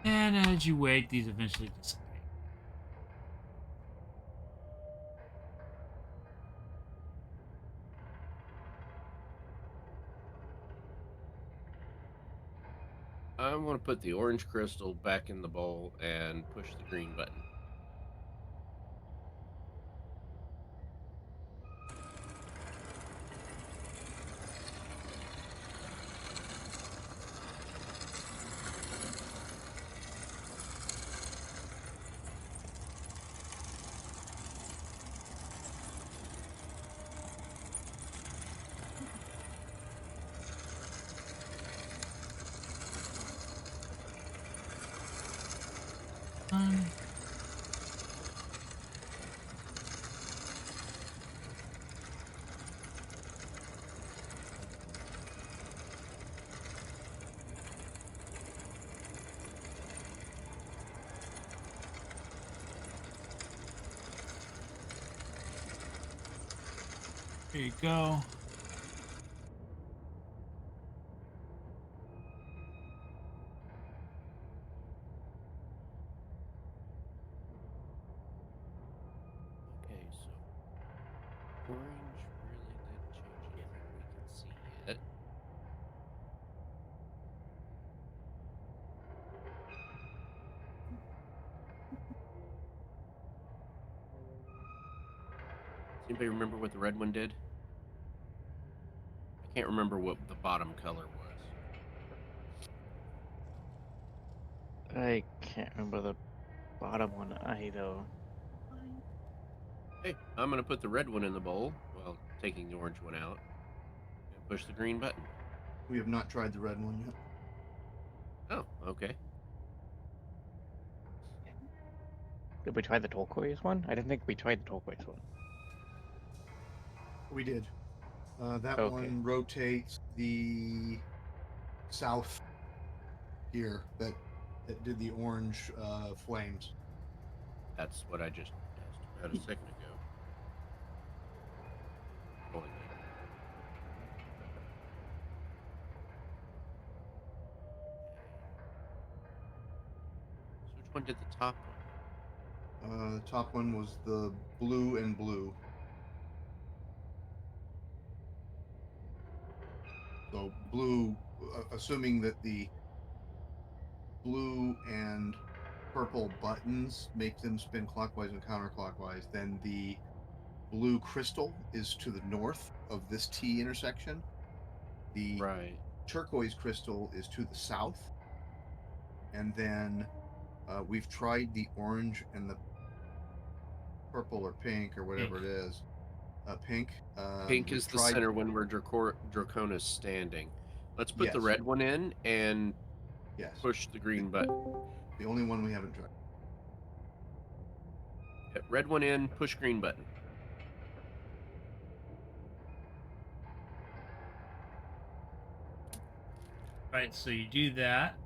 And as you wait, these eventually dissipate. I want to put the orange crystal back in the bowl and push the green button. Um, Here you go. Anybody remember what the red one did? I can't remember what the bottom color was. I can't remember the bottom one either. Hey, I'm gonna put the red one in the bowl while taking the orange one out, and push the green button. We have not tried the red one yet. Oh, okay. Did we try the turquoise one? I didn't think we tried the turquoise one. We did. That Okay. one rotates the south here that did the orange flames. That's what I just asked about a second ago. Going there. So which one did the top one? The top one was the blue and blue. So blue, assuming that the blue and purple buttons make them spin clockwise and counterclockwise, then the blue crystal is to the north of this T intersection. The Right. turquoise crystal is to the south. And then we've tried the orange and the purple or pink or whatever it is. Pink. Pink We've is the tried. center one where Dracona's standing. Let's put the Yes. red one in and Yes. push the green button. The only one we haven't tried. Red one in, push green button. Right, so you do that.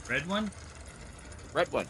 Red one? Red one.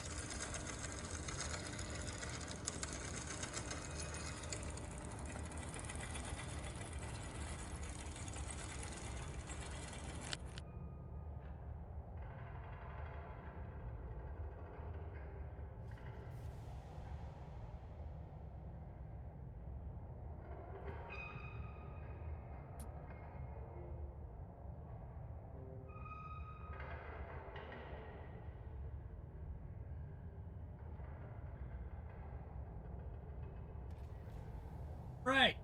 Right.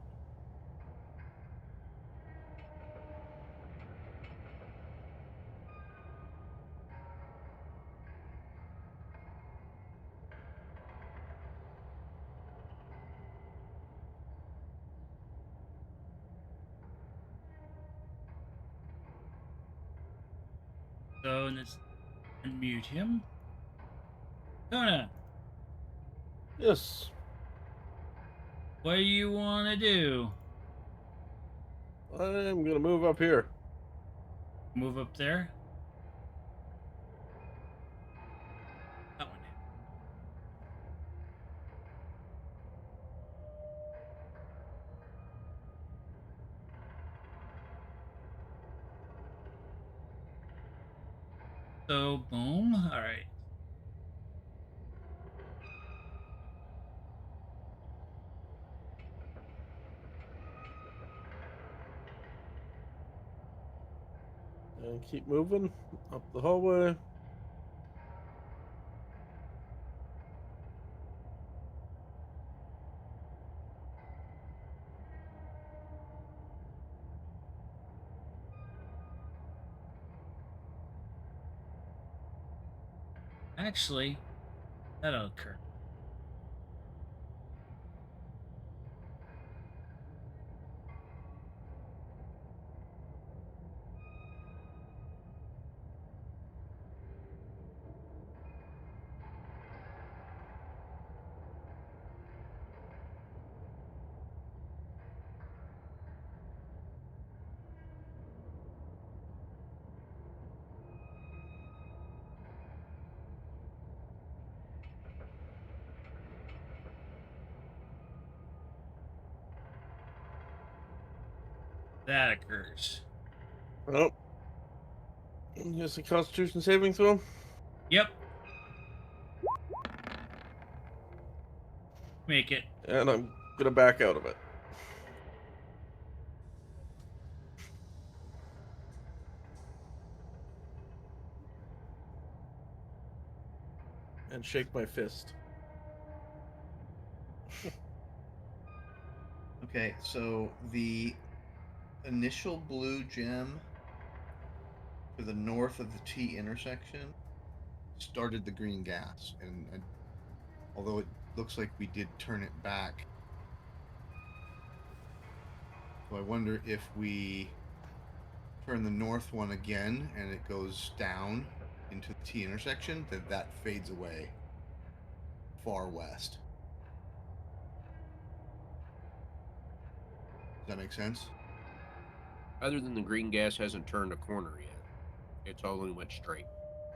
So let's unmute him. Drecona, Yes. what do you want to do? I'm gonna move up here. Move up there? That one. So, boom. All right. And keep moving up the hallway. Actually, that'll occur. That occurs. Oh. Here's the Constitution saving throw. Yep. Make it. And I'm gonna back out of it. And shake my fist. Okay, so the initial blue gem to the north of the T intersection started the green gas, and although it looks like we did turn it back, so I wonder if we turn the north one again and it goes down into the T intersection, then that fades away far west. Does that make sense? Other than the green gas hasn't turned a corner yet. It's only went straight.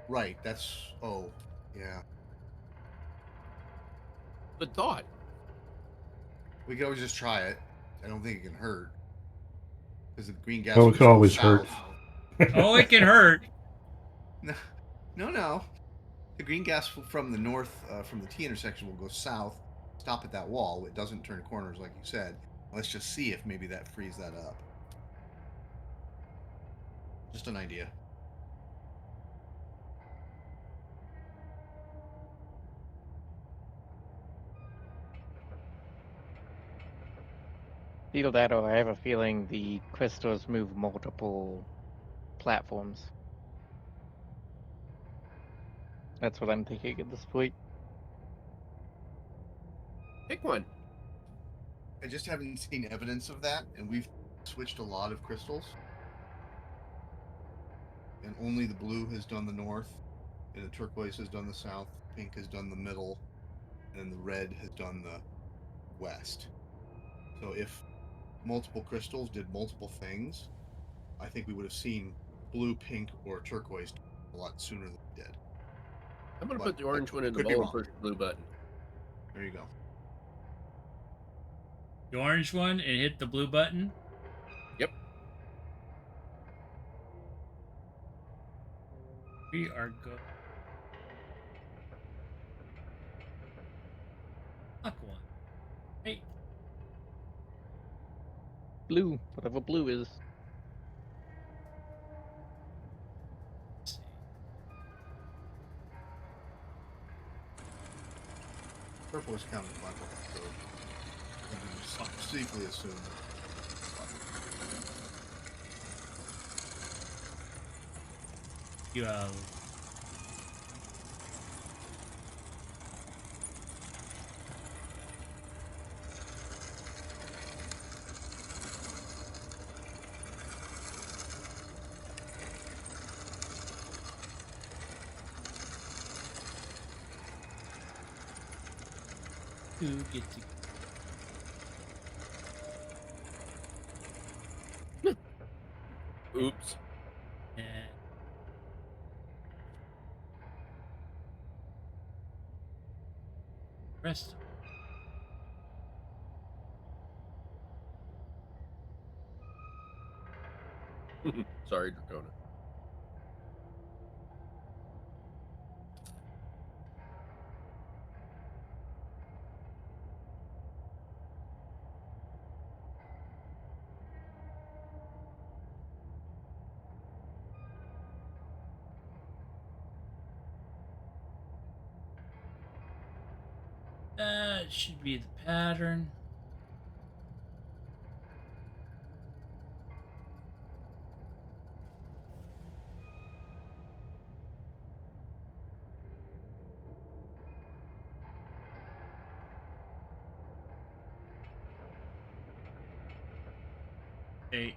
Right, that's... Oh, yeah. Good thought. We could always just try it. I don't think it can hurt. Because the green gas Well, will it just could go always hurt. south. Oh, it can hurt. No. The green gas from the north, from the T intersection, will go south, stop at that wall. It doesn't turn corners, like you said. Let's just see if maybe that frees that up. Just an idea. Either that or I have a feeling the crystals move multiple platforms. That's what I'm thinking at this point. Pick one. I just haven't seen evidence of that, and we've switched a lot of crystals. And only the blue has done the north, and the turquoise has done the south, pink has done the middle, and the red has done the west. So if multiple crystals did multiple things, I think we would have seen blue, pink, or turquoise a lot sooner than we did. I'm going to But put the orange one in the could be bowl and wrong. push the blue button. There you go. The orange one and hit the blue button. Yep. We are good. Fuck one. Hey, Blue, whatever blue is. let's see. Purple is counted by both, so I can just safely assume. You to get to Oops. rest. Sorry, Dracona. That should be the pattern. Hey.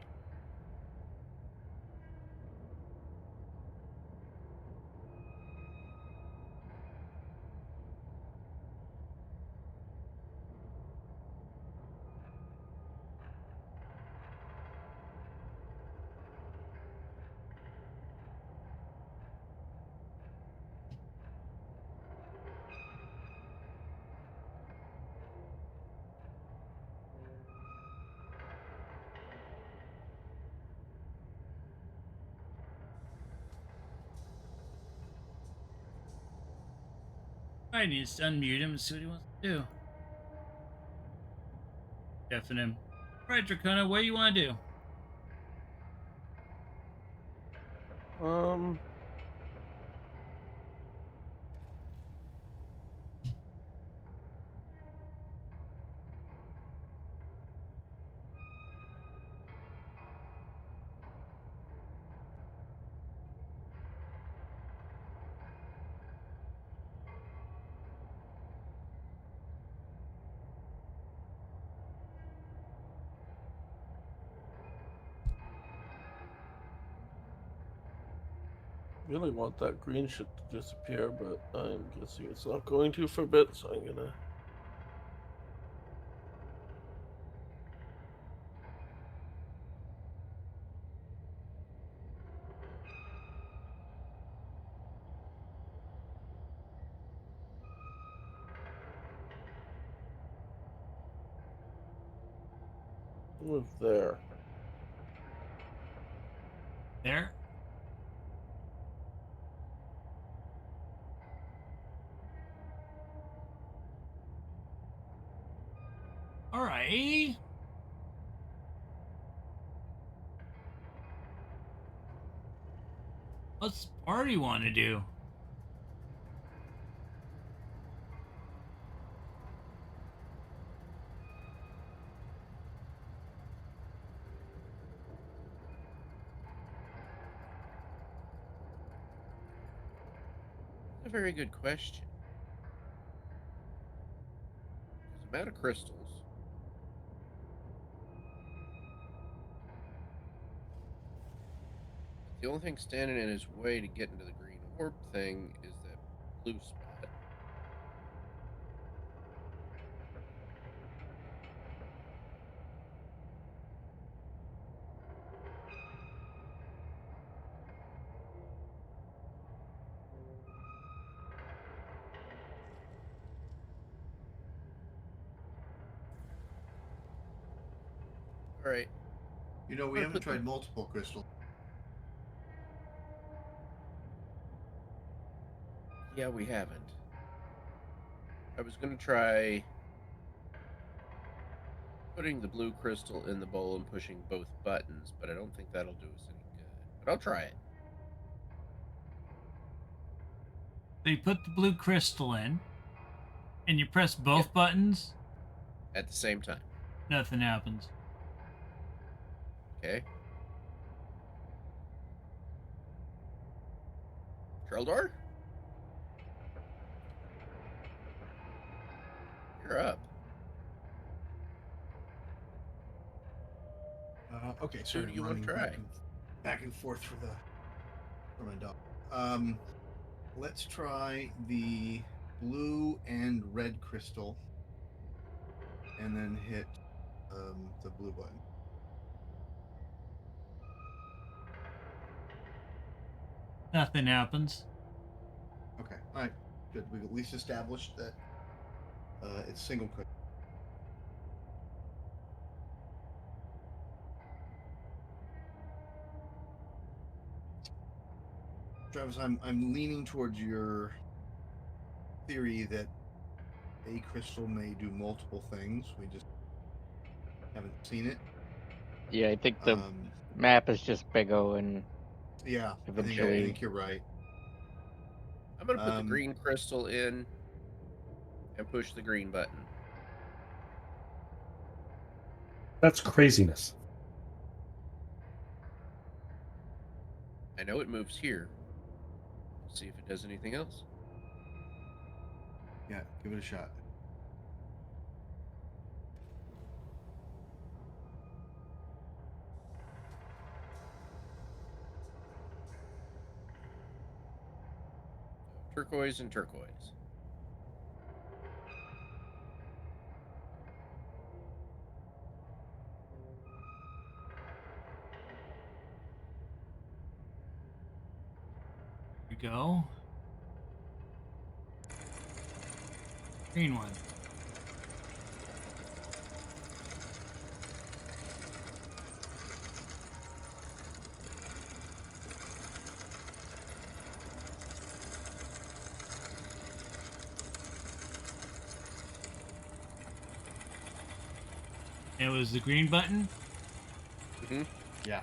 I need to unmute him and see what he wants to do. Deafen him. Alright, Dracona, what do you want to do? Really want that green shit to disappear, but I'm guessing it's not going to for a bit, so I'm gonna. Move there. There. All right. What's the party want to do? That's a very good question. Because I'm out of crystals. But the only thing standing in his way to get into the green orb thing is that blue spot. All right. You know, we haven't tried multiple crystals. Yeah, we haven't. I was going to try putting the blue crystal in the bowl and pushing both buttons, but I don't think that'll do us any good. But I'll try it. So you put the blue crystal in, and you press both Yep. buttons. At the same time. Nothing happens. Okay. Treldor? You're up. Okay, Who sorry, do I'm you want running to try? back and forth for my dog. Let's try the blue and red crystal, and then hit the blue button. Nothing happens. Okay, all right, good. We've at least established that it's single click. Travis, I'm leaning towards your theory that a crystal may do multiple things. We just haven't seen it. Yeah, I think the Um, map is just bigger and yeah, I eventually. think you're right. I'm going to put the green crystal in and push the green button. That's craziness. I know it moves here. We'll see if it does anything else. Yeah, give it a shot. Turquoise and turquoise. Here we go. Green one. It was the green button. Mm-hmm. Yeah.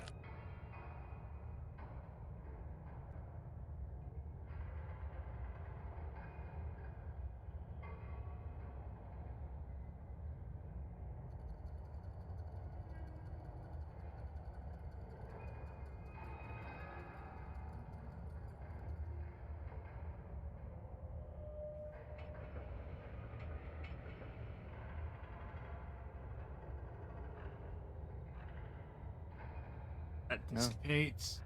That No. dissipates.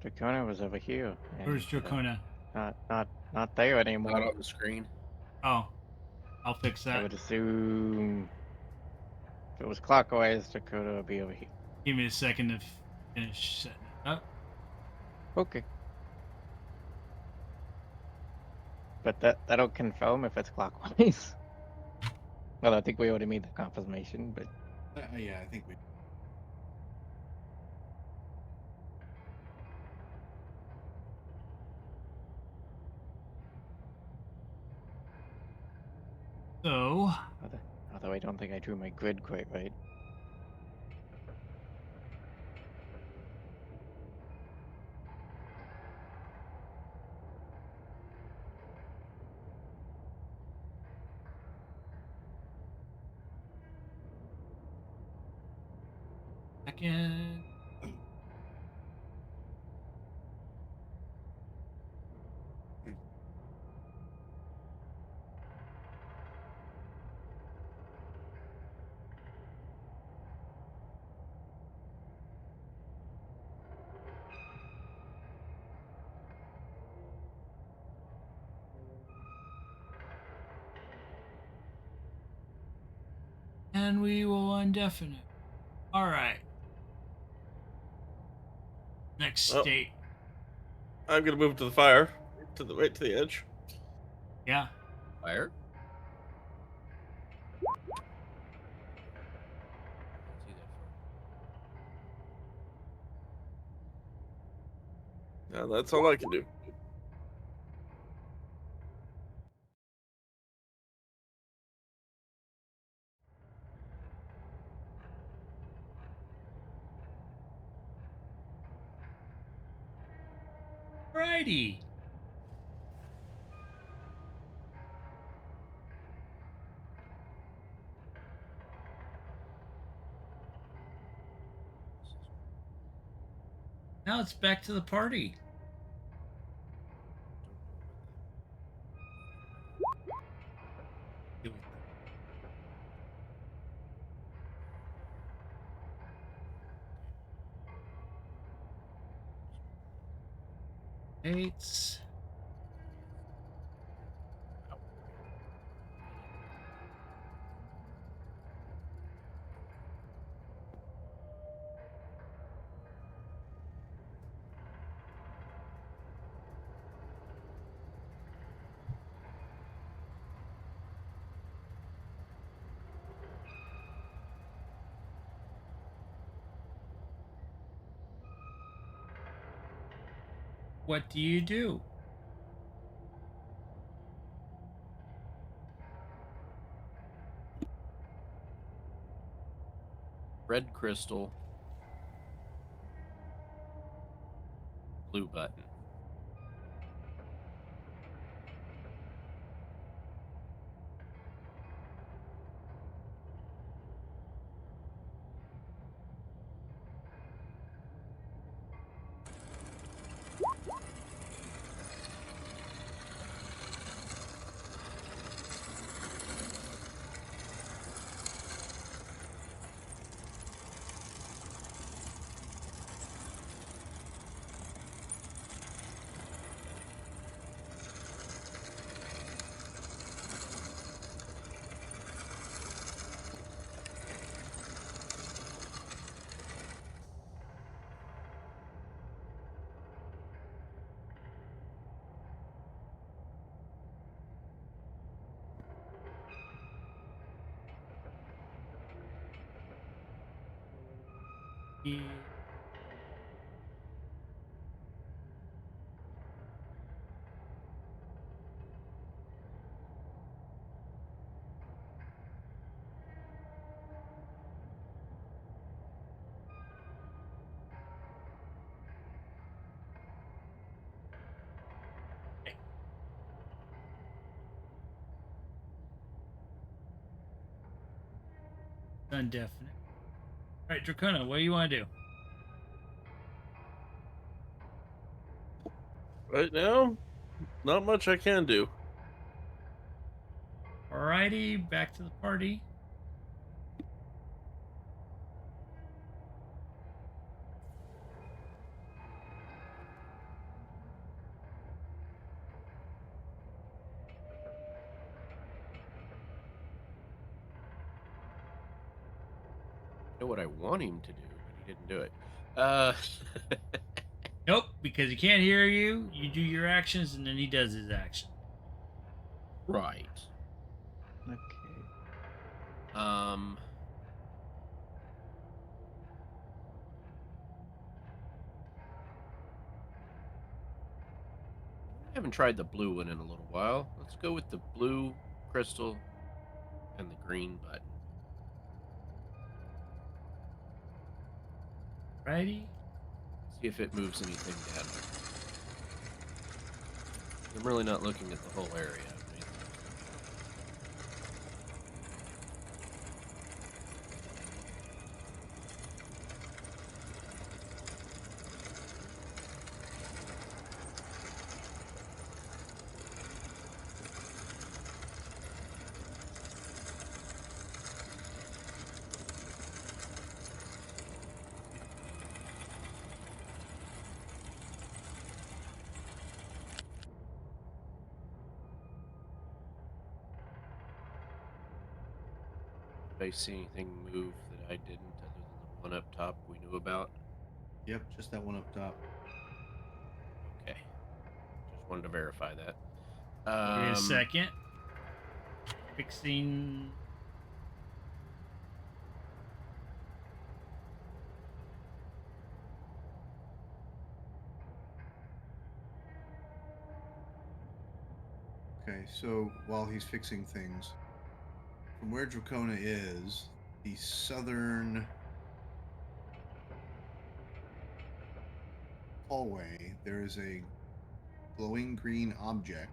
Dracona was over here. Where's And, Dracona? not there Not anymore. on the screen. Oh, I'll fix I that. would assume if it was clockwise, Dracona would be over here. Give me a second to finish setting it up. Okay. But that'll confirm if it's clockwise. Well, I think we already made the confirmation, but Yeah, I think we. So, although I don't think I drew my grid quite right. second. And we will undefinite. All right. Next Oh. state. I'm gonna move to the fire, right to the edge. Yeah. Fire? See that far. Yeah, that's all I can do. Righty. Now it's back to the party. Eights. What do you do? Red crystal. Blue button. Undefinite. All right, Dracona, what do you want to do? Right now, not much I can do. Alrighty, back to the party. know what I want him to do, but he didn't do it. Uh, Nope, because he can't hear you. You do your actions, and then he does his action. right. Okay. Um, I haven't tried the blue one in a little while. Let's go with the blue crystal and the green button. Righty. See if it moves anything down. I'm really not looking at the whole area. I mean, did I see anything move that I didn't, other than the one up top we knew about? Yep, just that one up top. Okay. Just wanted to verify that. Wait a second. Fixing. Okay, so while he's fixing things, from where Drecona is, the southern hallway, there is a glowing green object.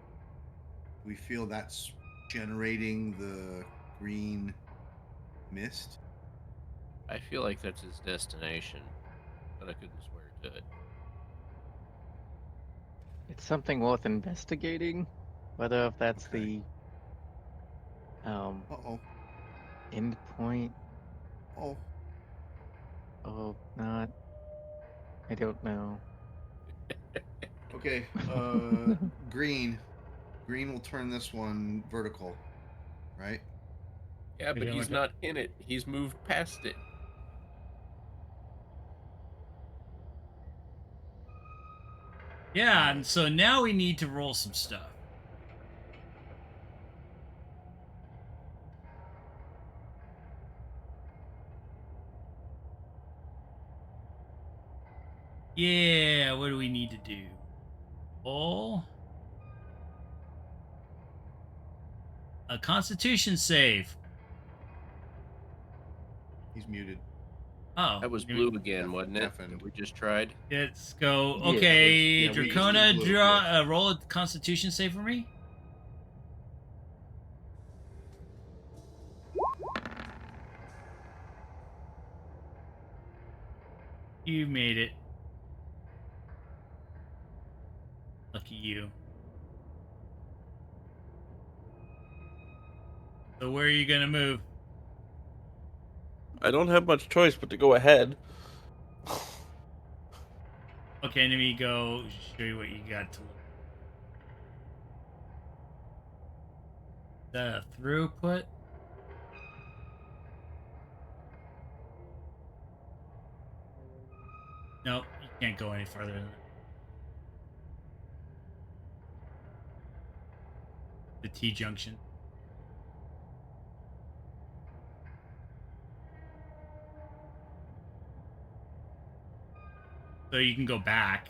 We feel that's generating the green mist. I feel like that's his destination, but I couldn't swear to it. It's something worth investigating. Whether if that's Okay. the Uh-oh. end point Oh. or not, I don't know. Okay. Green. Green will turn this one vertical, right? Yeah, but Okay, he's look not in it. He's moved past it. Yeah, and so now we need to roll some stuff. Yeah, what do we need to do? Roll a Constitution save. He's muted. Oh, That was we- blue again, wasn't it? deafened. That we just tried. let's go. Yeah. Okay, Yeah, we just Dracona, did blue, draw. yes. Roll a Constitution save for me. You made it. Lucky you. So where are you gonna move? I don't have much choice but to go ahead. Okay, let me go show you what you got to look. Is that a throughput? No, you can't go any further than that. The T junction. So you can go back.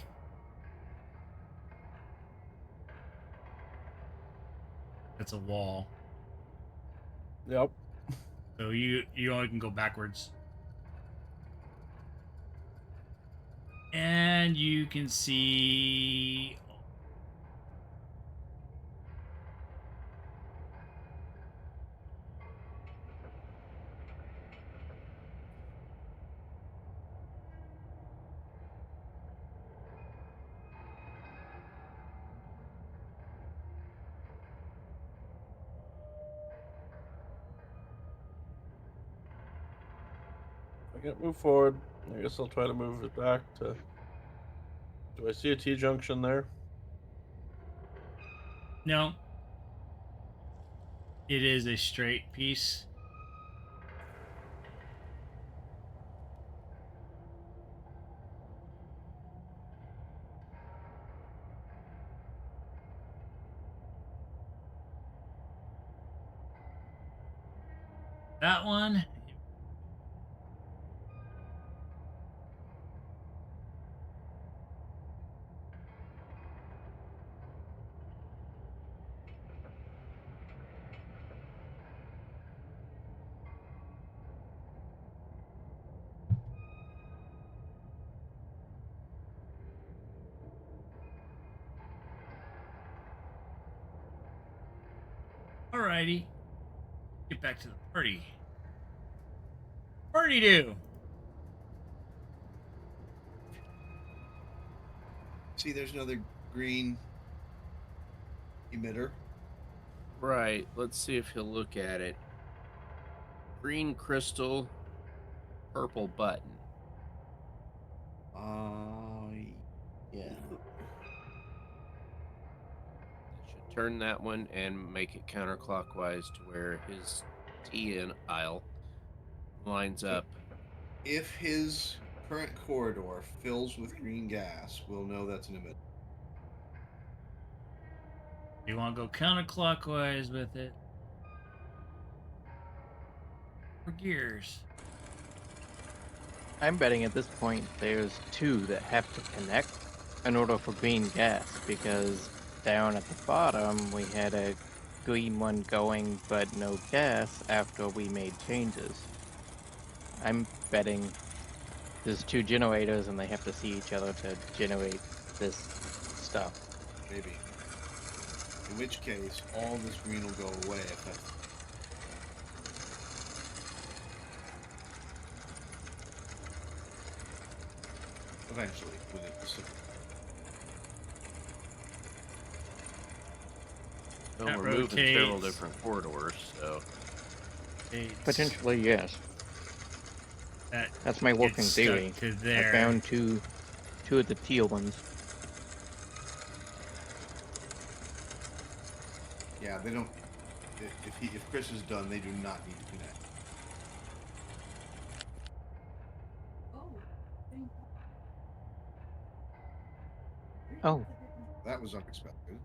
That's a wall. Yep. So you only can go backwards. And you can see I can't move forward. I guess I'll try to move it back to. Do I see a T junction there? no. It is a straight piece. that one. Alrighty. Get back to the party. Party do. See, there's another green emitter. Right. Let's see if he'll look at it. Green crystal, purple button. Yeah. It should turn that one and make it counterclockwise to where his T in aisle lines So- up. If his current corridor fills with green gas, we'll know that's an emitter. You want to go counterclockwise with it? Or gears? I'm betting at this point there's two that have to connect in order for green gas, because down at the bottom we had a green one going but no gas after we made changes. I'm betting there's two generators and they have to see each other to generate this stuff. Maybe. In which case, all this green will go away if that's. Eventually, when it dissipates. No, That we're moving several rotates. different corridors, so Potentially, yes. That's my working Gets stuck theory. to I there. found two of the teal ones. Yeah, they don't. If Chris is done, they do not need to connect. Oh, That was unexpected.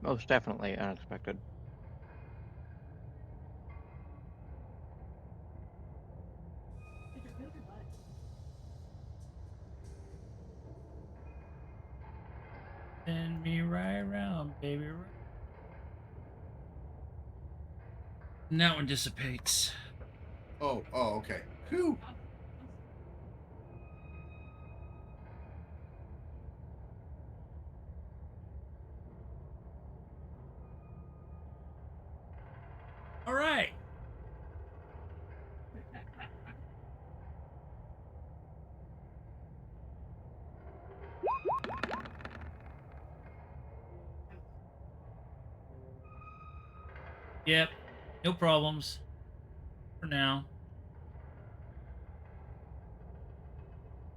most definitely unexpected. Send me right around, baby. And that one dissipates. Oh, okay. Whew. All right. Yep. No problems. For now.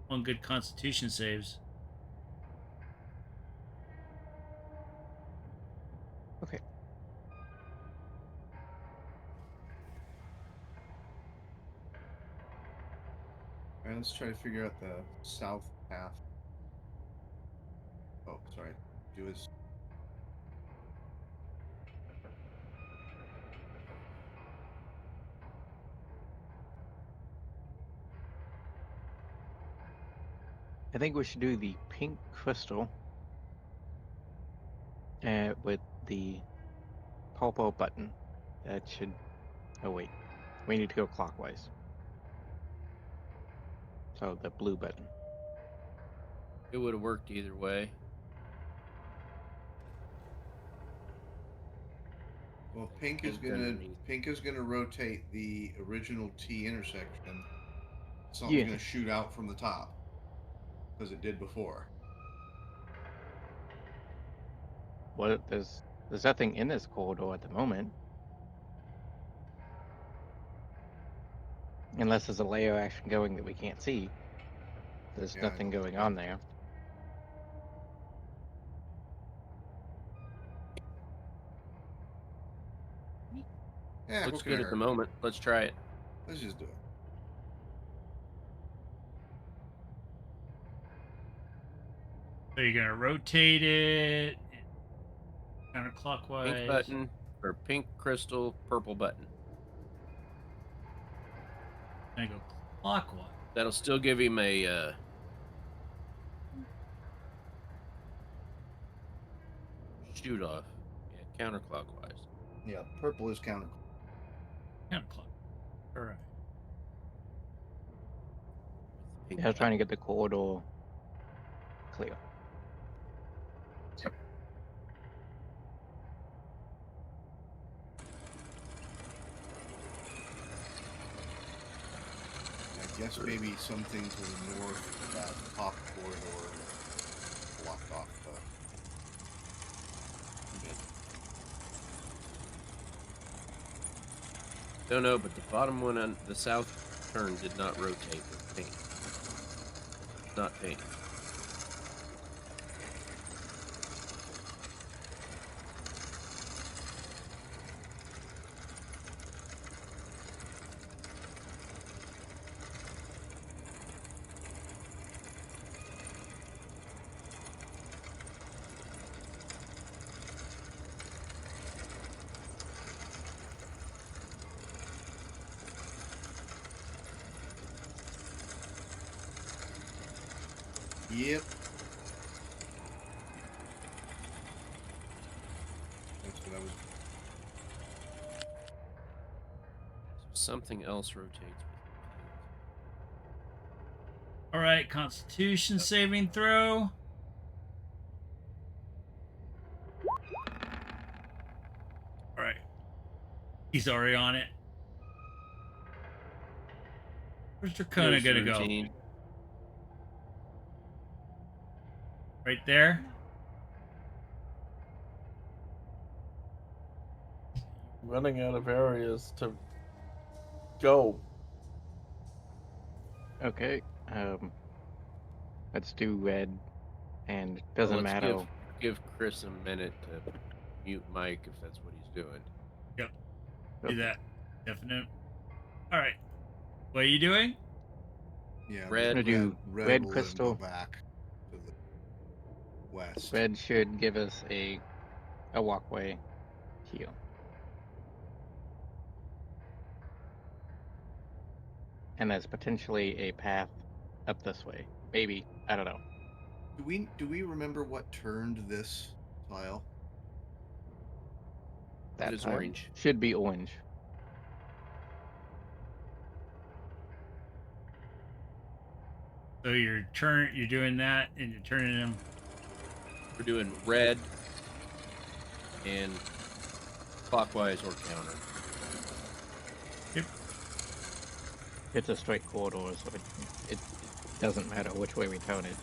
One good constitution saves. Okay. All right, let's try to figure out the south path. Oh, sorry. Do his. I think we should do the pink crystal with the purple button. That should. Oh wait, we need to go clockwise. So the blue button. it would have worked either way. Well, Pink's underneath. pink is gonna rotate the original T intersection. Something's Yeah. gonna shoot out from the top because it did before. Well, there's nothing in this corridor at the moment, unless there's a layer action going that we can't see. There's Yeah, I nothing don't- going on there. Yeah, Looks what can I good at the hurt? moment. Let's try it. Let's just do it. So you're gonna rotate it Pink counterclockwise. button or pink crystal, purple button. Gonna go clockwise. That'll still give him a shoot off. Yeah, counterclockwise. Yeah, purple is counter. Counterclockwise. All right. Pink Yeah, I was trying to button. get the corridor clear. I guess maybe something to the north of that top corridor blocked off the. Don't know, but the bottom one on the south turn did not rotate with pink. Not pink. Yep. That's what I was. Something else rotates with pink. All right. Constitution saving throw. All right. He's already on it. Where's Dracona Here's the gonna go? routine. Right there. Running out of areas to go. Okay. Let's do red, and it Well, doesn't let's matter. give Chris a minute to mute Mike if that's what he's doing. Yep. Do Okay. that. Definite. All right. What are you doing? Yeah, Red. Gonna do red red will then crystal. go back to the west. Red should give us a walkway here. And there's potentially a path up this way. Maybe. I don't know. Do we remember what turned this tile? That is time orange. should be orange. So you're doing that, and you're turning them. We're doing red and clockwise or counter. Yep. It's a straight corridor, so it doesn't matter which way we turn it.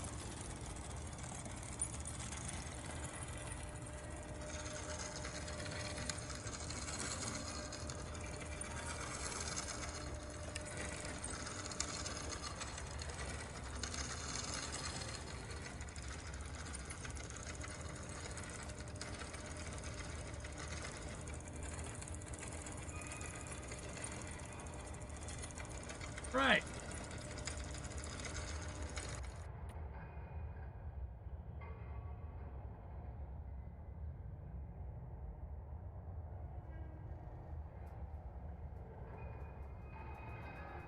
Right.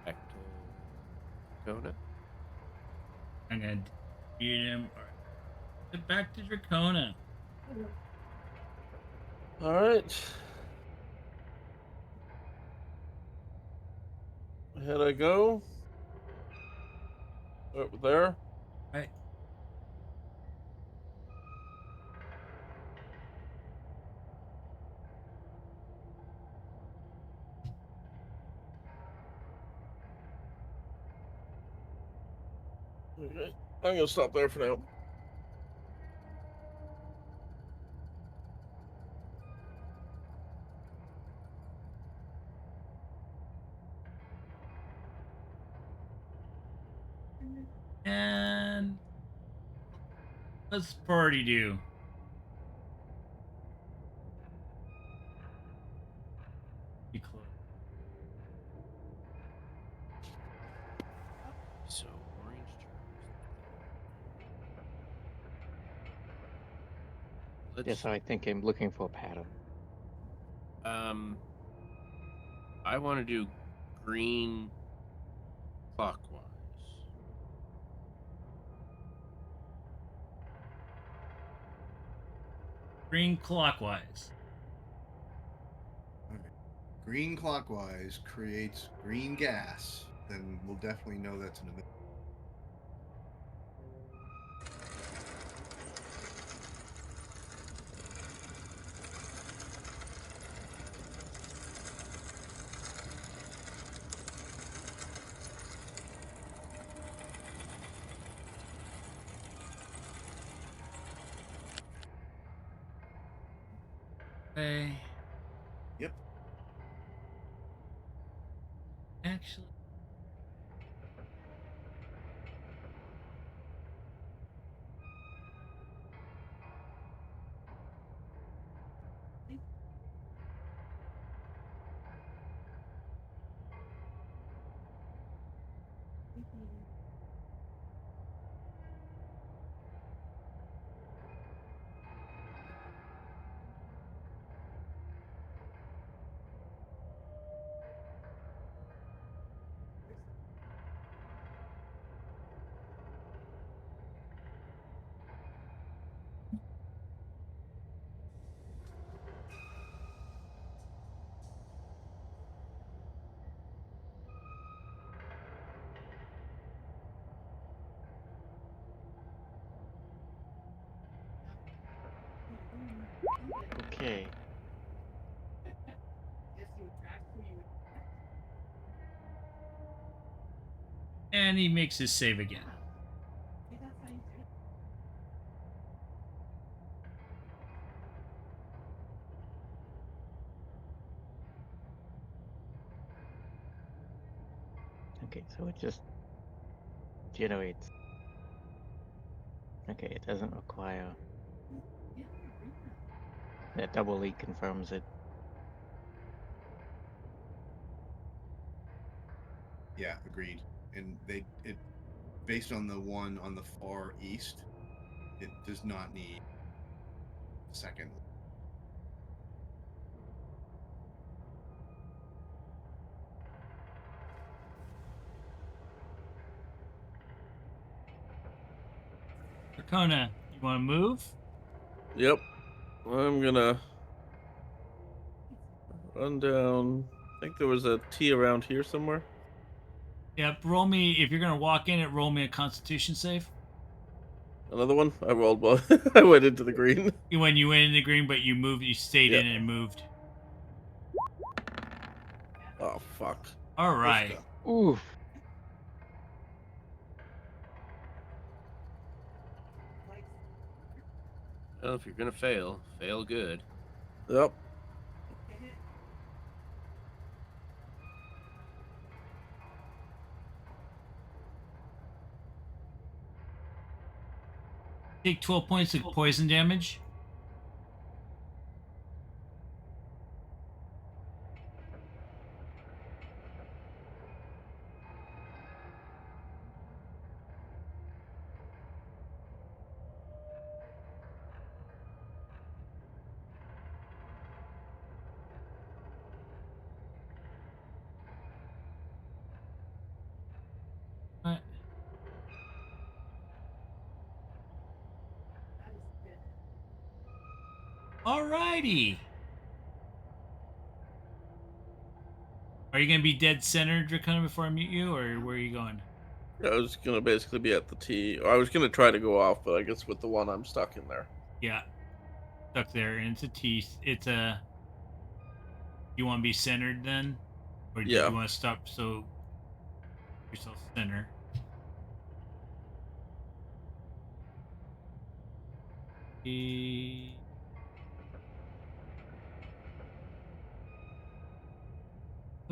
Back to Drecona. I'm gonna defeat him. All right. Get back to Dracona. All right. Ahead I go. Over there. Right. Okay. I'm gonna stop there for now. And what's party do? Be close. So orange turns. Yes, I think I'm looking for a pattern. I want to do green clockwise. Green clockwise. Okay. Green clockwise creates green gas. Then we'll definitely know that's an emitter. Okay. Yep. Actually. Okay. And he makes his save again. Okay, so it just generates. Okay, it doesn't require. That double leak confirms it. Yeah, agreed. And it based on the one on the far east, it does not need a second. Drecona, you want to move? Yep. I'm gonna run down. I think there was a T around here somewhere. Yep. Roll me if you're gonna walk in it. Roll me a Constitution save. Another one? I rolled one. I went into the green. When you went in the green, but you moved, you stayed Yep. in and moved. Oh, fuck. All right. Oof. Well, if you're gonna fail, fail good. Yep. Take 12 points of poison damage. What? Alrighty. Are you gonna be dead center, Dracona, before I mute you, or where are you going? I was gonna basically be at the T. Or I was gonna try to go off, but I guess with the one I'm stuck in there. Yeah, stuck there, and it's a T. It's a. You want to be centered then, or did Yeah. you want to stop so yourself center?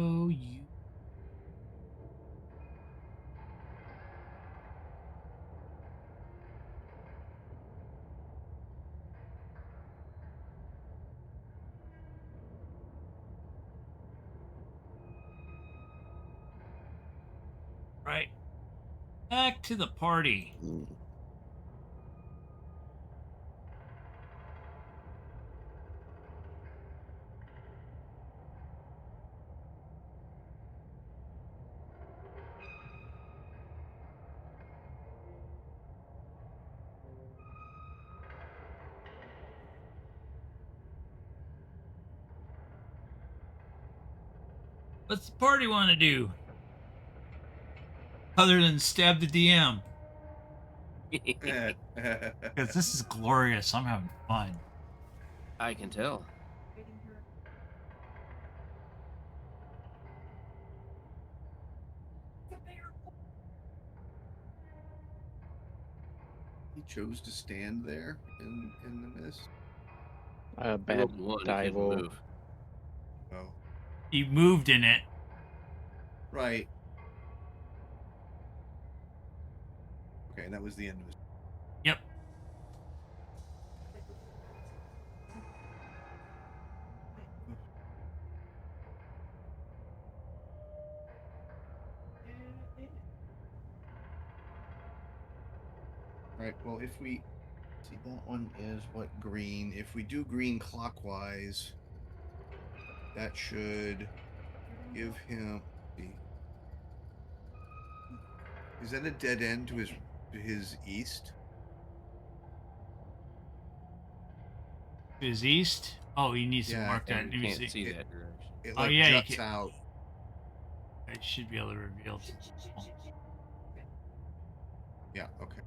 Oh, you. Right. Back to the party. What's the party want to do? Other than stab the DM. Because this is glorious. I'm having fun. I can tell. He chose to stand there in the mist. He Bad rolled one, he die couldn't roll. move. Oh, He moved in it. right. Okay, and that was the end of his. Yep. Right. Well, if we see, that one is what, green. If we do green clockwise, that should give him. See, is that a dead end to his east? To his east. Oh, he needs to Yeah, mark that. And Let you me can't see. see that direction. It Oh, like yeah, you juts can- out. I should be able to reveal it. Yeah. Okay.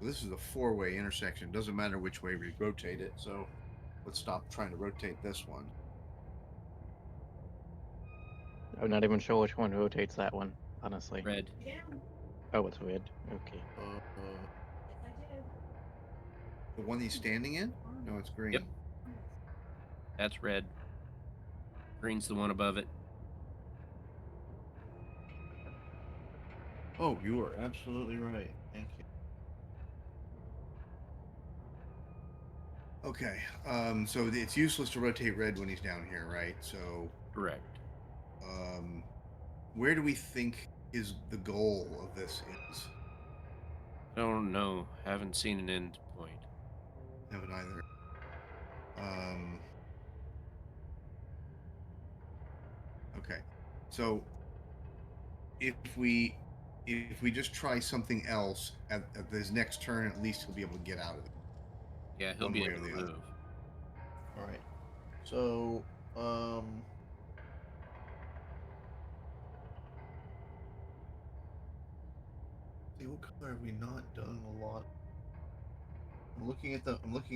This is a four-way intersection. Doesn't matter which way we rotate it. So let's stop trying to rotate this one. I'm not even sure which one rotates that one, honestly. Red. Oh, it's red. Okay. The one he's standing in? No, it's green. Yep. That's red. Green's the one above it. Oh, you are absolutely right. Thank you. Okay. So it's useless to rotate red when he's down here, right? So, Correct. where do we think the goal of this is? I don't know. Haven't seen an end point. Haven't either. Okay. So if we just try something else at his next turn, at least he'll be able to get out of it. Yeah, he'll One be way able or to the other. move. All right. So, see, what color have we not done a lot? I'm looking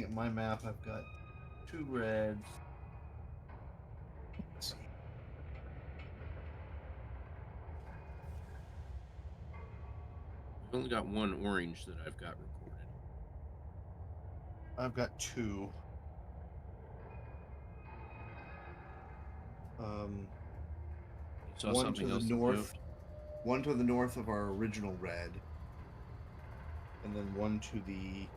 at my map. I've got 2 reds. Let's see. We've only got one orange that I've got recorded. I've got 2. You saw One something to the else that north. moved? One to the north of our original red, and then one to the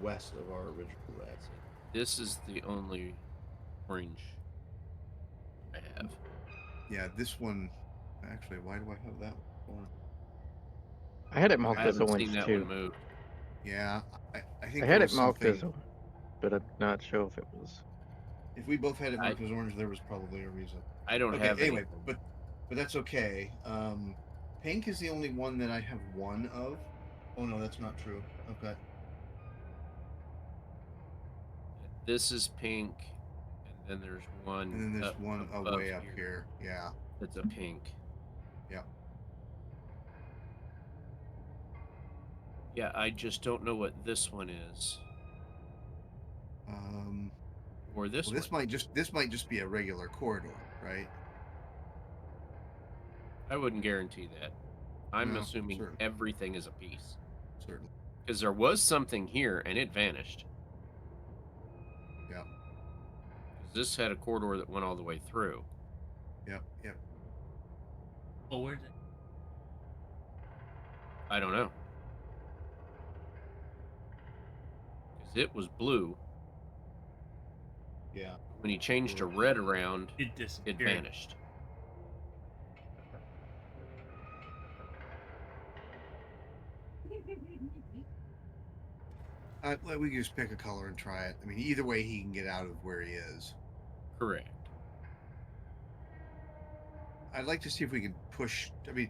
west of our original red. This is the only orange I have. Yeah, this one. Actually, why do I have that one? I had it marked I as haven't orange seen that too. one move. Yeah, I think I there had was it marked something. as orange, but I'm not sure if it was. If we both had it marked as orange, there was probably a reason. I don't Okay, have anyway, anything. but that's okay. Pink is the only one that I have one of. Oh no, that's not true. Okay. This is pink, and then there's one. And then there's up one above way up here. Yeah. That's a pink. Yeah. Yeah, I just don't know what this one is. Or this Well, one. this might just be a regular corridor, right? I wouldn't guarantee that. I'm No, assuming certainly. everything is a piece. Certainly. Because there was something here and it vanished. Yeah. Because this had a corridor that went all the way through. Yep. Yep. Oh, where's it? I don't know. Because it was blue. Yeah. When he changed to red around, It it disappeared. vanished. We can just pick a color and try it. I mean, either way, he can get out of where he is. Correct. I'd like to see if we can push. I mean,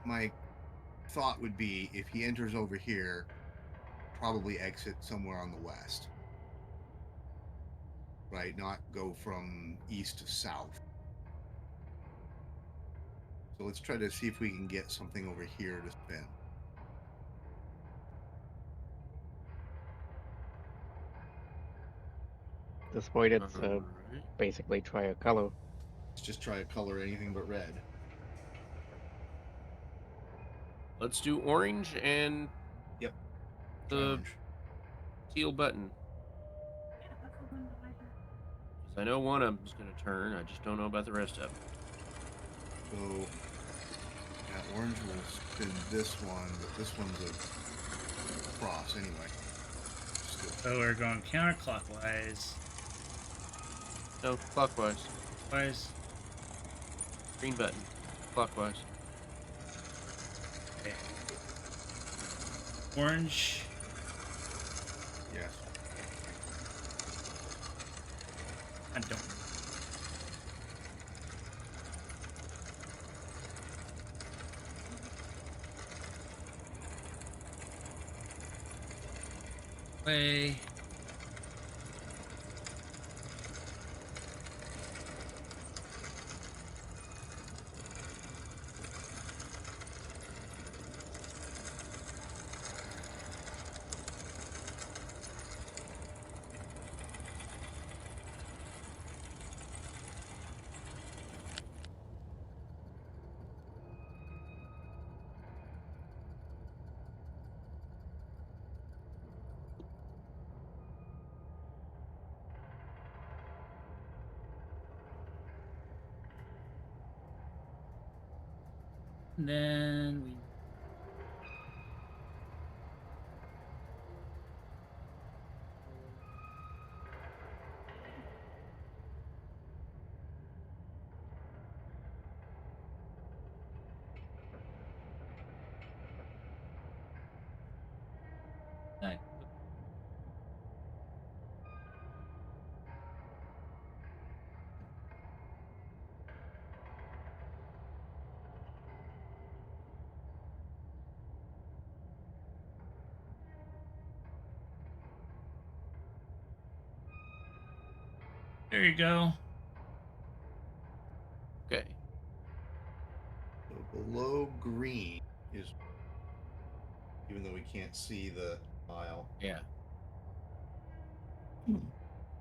my thought would be if he enters over here, probably exit somewhere on the west. Right, not go from east to south. So let's try to see if we can get something over here to spin. At this point, it's Alright. basically try a color. Let's just try to color anything but red. Let's do orange and Yep. Try the orange. teal button. Because I know one of them's going to turn. I just don't know about the rest of them. So, yeah, orange will spin this one, but this one's a cross anyway. So we're going counterclockwise. No, clockwise. Clockwise. Green button. Clockwise. Okay. Orange. Yes. I don't. Way. And then we. There you go. Okay. So below green is, even though we can't see the tile. Yeah.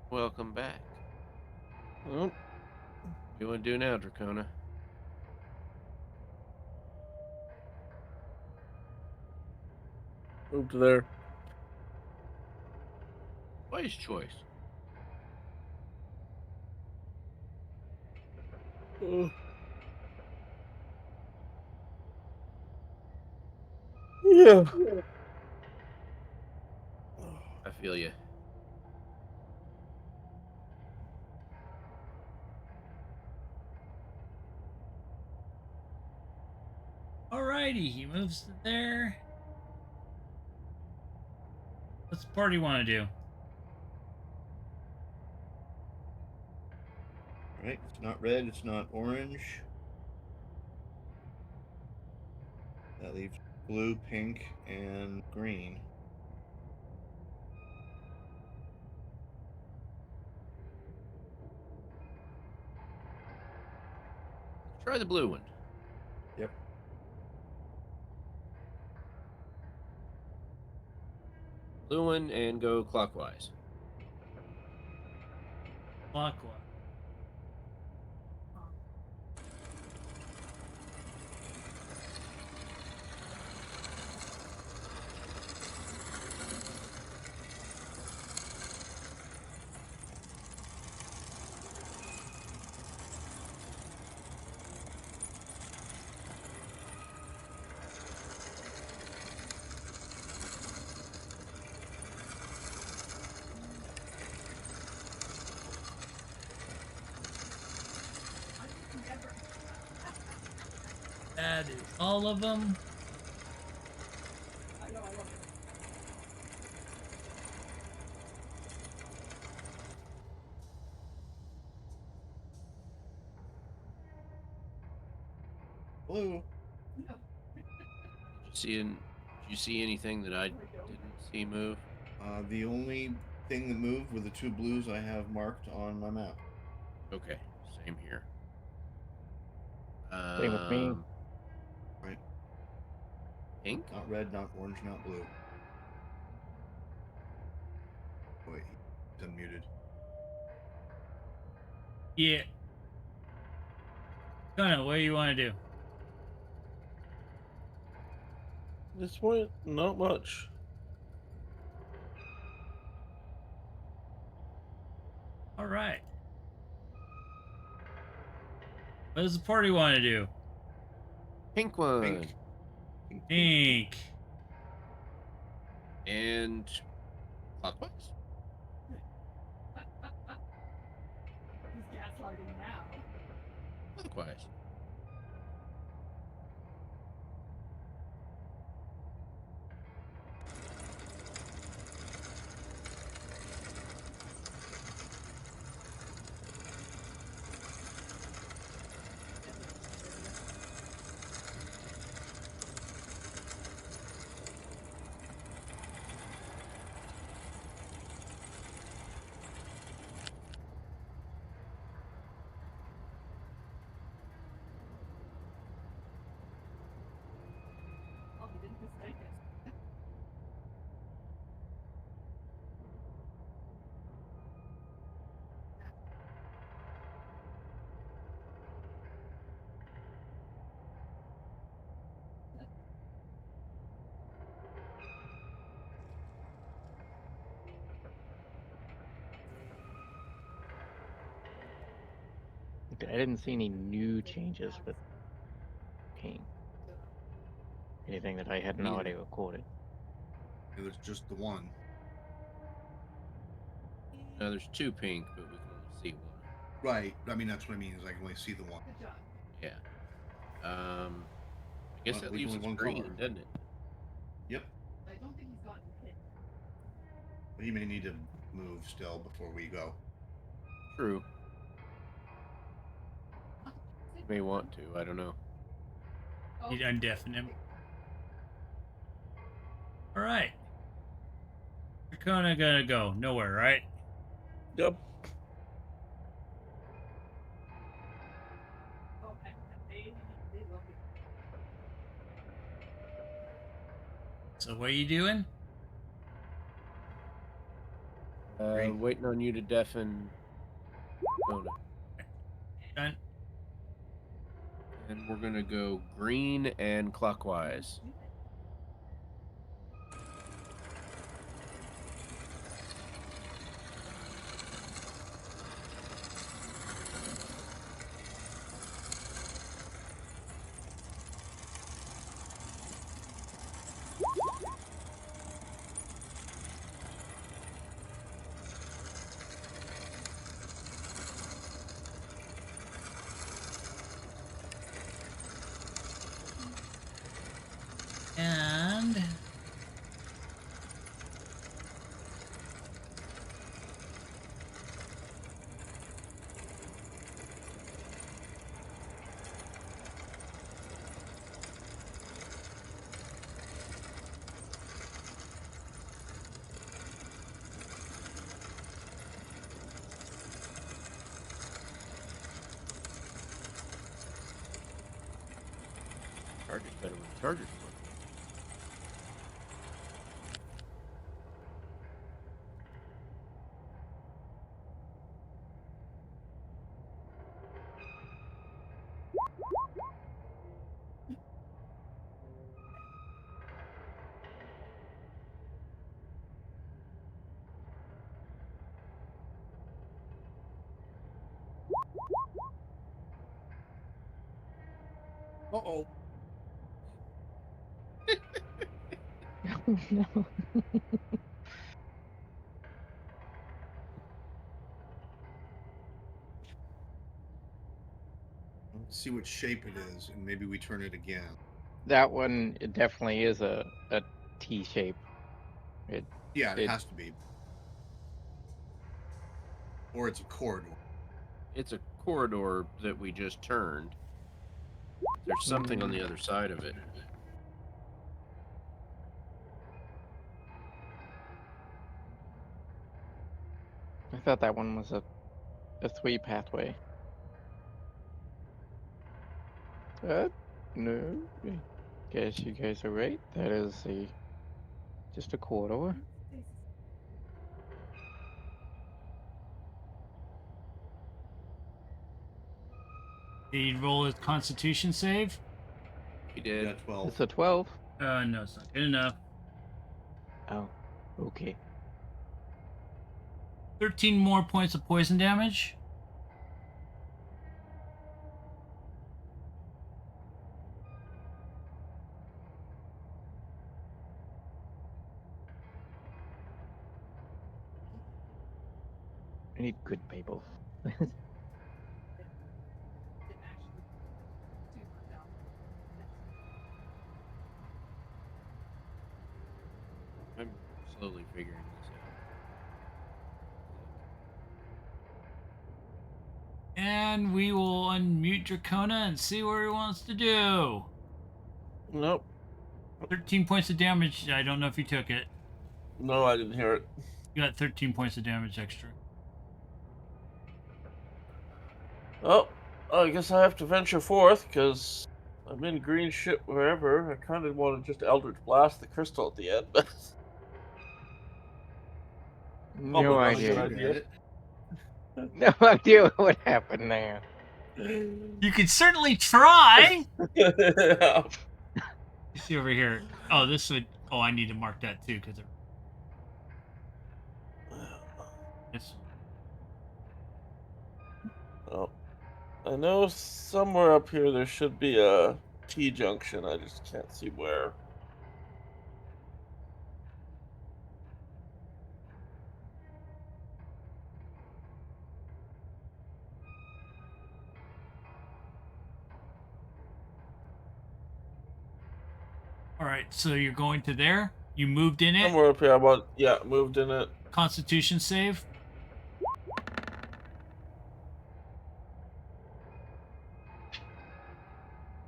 Welcome back. Oh, What do you want to do now, Drecona? move to there. Wise choice. Oh. Yeah. I feel you. Alrighty, he moves to there. What's the party want to do? Right, it's not red, it's not orange. That leaves blue, pink, and green. Try the blue one. Yep. Blue one and go clockwise. Clockwise. That is all of them. Blue. Did you see anything that I didn't T move? The only thing that moved were the 2 blues I have marked on my map. Okay, same here. Same with me. Right. Pink? Not red, not orange, not blue. Wait, he's unmuted. Yeah. Kind of. What do you want to do? At this point, not much. All right. What does the party want to do? Pink one. Pink. Pink. And clockwise? He's gaslighting now. Clockwise. Oh, he didn't mistake it. Okay, I didn't see any new changes with pink. Anything that I hadn't already recorded. It was just the one. No, there's 2 pink, but we can only see one. Right. I mean, that's what I mean, is I can only see the one. Good job. Yeah. I guess Well, that there's leaves only us one green, color. doesn't it? Yep. I don't think he's gotten hit. But he may need to move still before we go. True. You may want to. I don't know. You'd undeafen him. All right. Drecona gonna go nowhere, right? Yep. Oh, and they love it. So what are you doing? Green. Waiting on you to deafen Drecona. Done. And we're gonna go green and clockwise. And Charger's better when the Charger's working. Uh-oh. No. Let's see what shape it is, and maybe we turn it again. That one, it definitely is a T shape. Yeah, it It- has to be. Or it's a corridor. It's a corridor that we just turned. There's something on the other side of it. I thought that one was a 3 pathway. No. Guess you guys are right. That is just a corridor. Did he roll his Constitution save? He did. Yeah, 12. It's a 12. No, it's not good enough. Oh, okay. 13 more points of poison damage. I need good people. I'm slowly figuring this out. And we will unmute Drecona and see what he wants to do. Nope. 13 points of damage. I don't know if you took it. No, I didn't hear it. You got 13 points of damage extra. Oh, I guess I have to venture forth because I'm in green shit wherever. I kind of want to just Eldritch Blast the crystal at the end, but No not a idea. good idea. No idea what happened there. You could certainly try. You see over here. Oh, this would. Oh, I need to mark that too because this. Oh, I know somewhere up here there should be a T junction. I just can't see where. All right, so you're going to there. You moved in it. Somewhere up here. I want. Yeah, moved in it. Constitution save.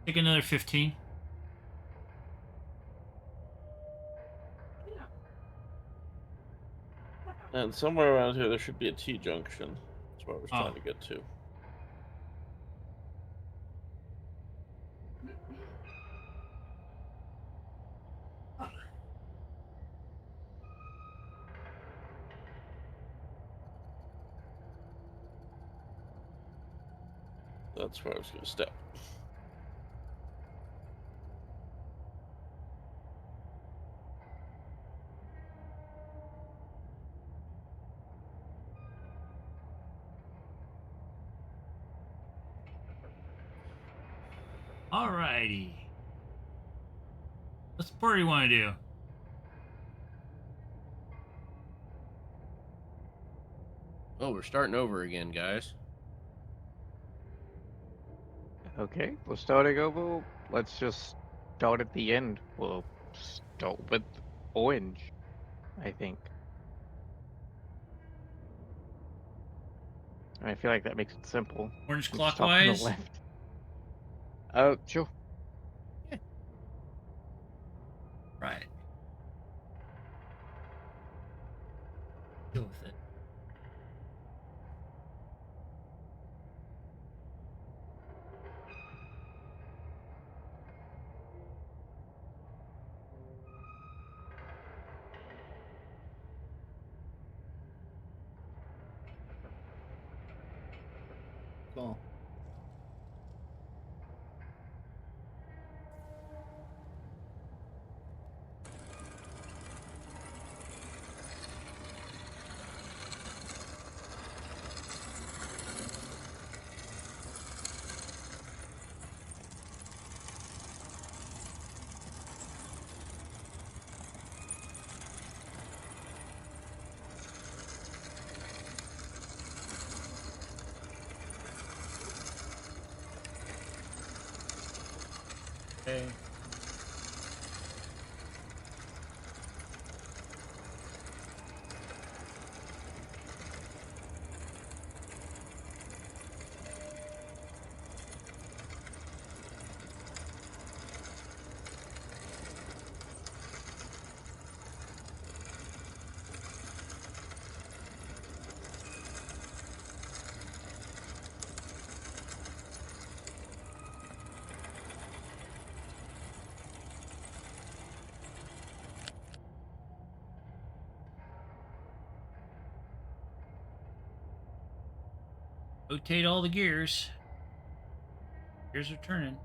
Take another 15. And somewhere around here there should be a T junction. That's what I was Oh. trying to get to. That's where I was going to step. Alrighty. What's the party want to do? Oh, we're starting over again, guys. Okay, we're starting over. Let's just start at the end. We'll start with orange, I think. I feel like that makes it simple. Orange We start on the clockwise. left. Oh, sure. Right. Deal with it. Cool. Okay. Rotate all the gears. Gears are turning.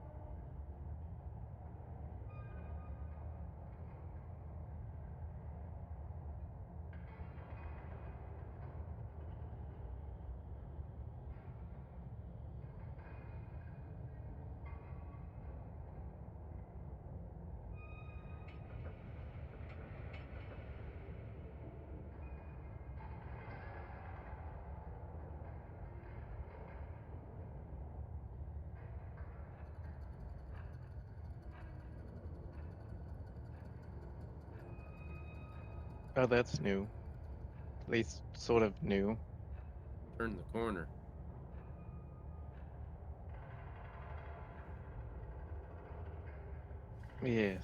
Oh, that's new. At least sort of new. Turn the corner. Yes.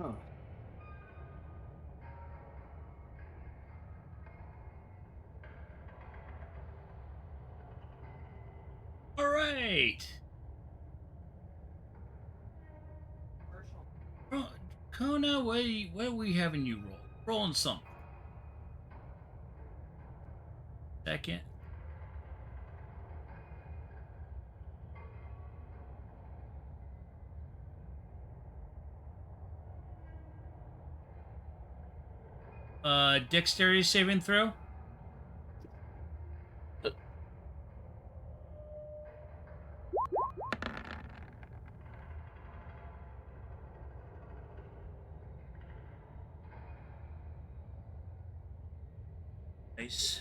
Huh. All right. Kona, what are we having you roll? Rolling something. Second. Dexterity saving throw. Nice.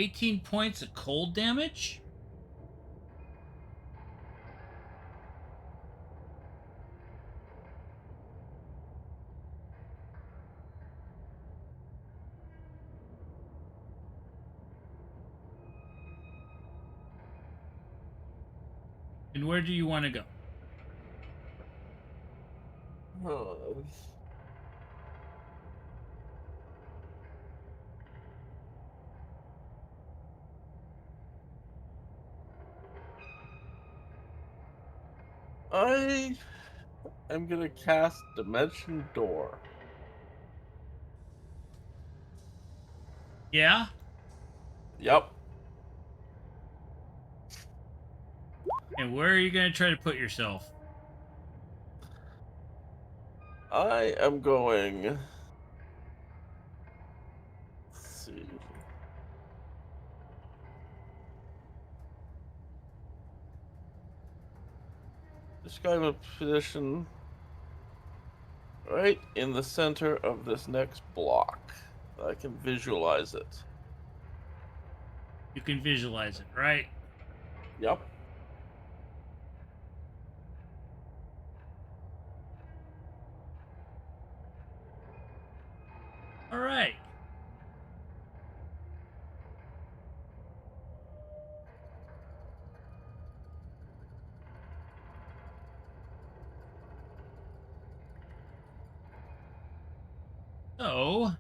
$18 points of cold damage. And where do you want to go? Oh, I am gonna cast Dimension Door. Yeah. Yep. And where are you going to try to put yourself? I am going. Let's see. Describe a position right in the center of this next block. I can visualize it. You can visualize it, right? Yep. All right. So,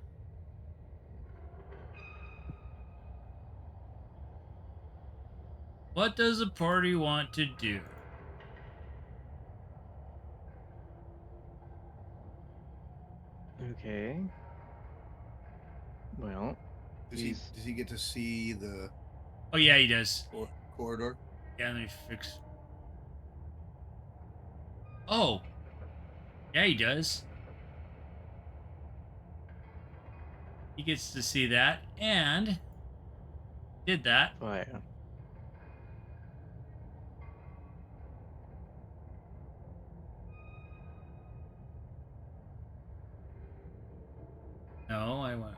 what does the party want to do? Okay. Well, Does he he's does he get to see the Oh, yeah, he does. corridor? Yeah, let me fix. Oh, yeah, he does. He gets to see that. And Did that. Fire. No, I went.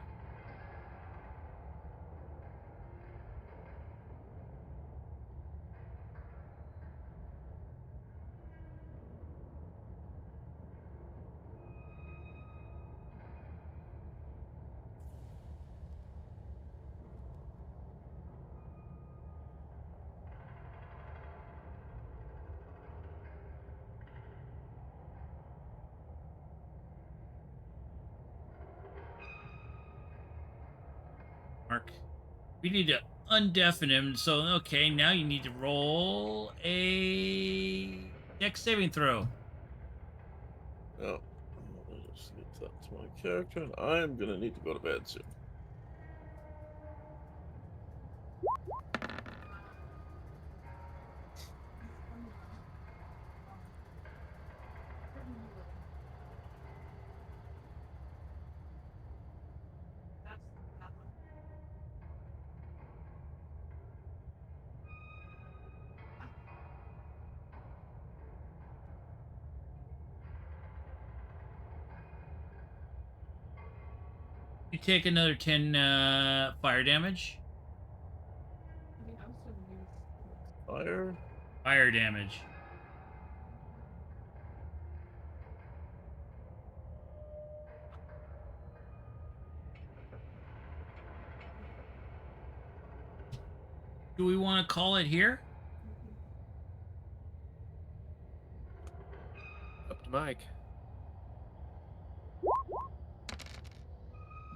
Mark. We need to undeafen him. So, okay, now you need to roll a dex saving throw. Oh, I'll just get that to my character, and I'm gonna need to go to bed soon. You take another 10 fire damage. Fire. Fire damage. Do we want to call it here? Up to Mike.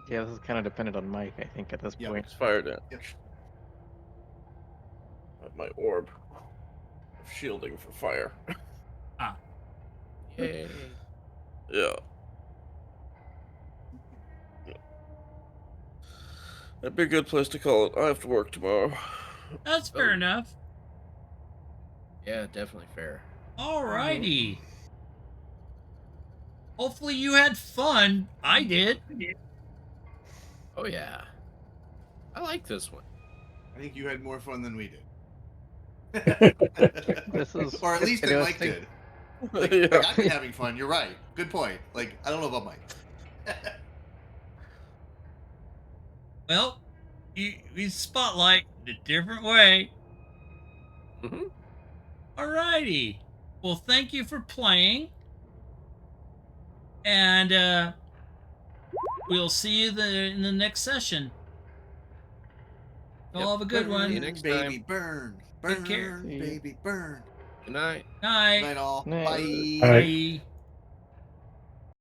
Yeah, this is kind of dependent on Mike, I think, at this Yep. point. It's fire damage. Yep. My orb of shielding for fire. Ah. Yay. Yeah. That'd be a good place to call it. I have to work tomorrow. That's fair enough. Yeah, definitely fair. Alrighty. Hopefully you had fun. I did. Oh yeah. I like this one. I think you had more fun than we did. This is or at least that Mike interesting. did. Like, Yeah. like, I've been having fun. You're right. Good point. Like, I don't know about Mike. Well, we spotlight in a different way. Mm-hmm. Alrighty. Well, thank you for playing. And we'll see you in the next session. Y'all have a good See you one. next baby, time. burn, Take care. burn, baby, burn. Good night. Night. Night all. Night. Bye. All right. Bye.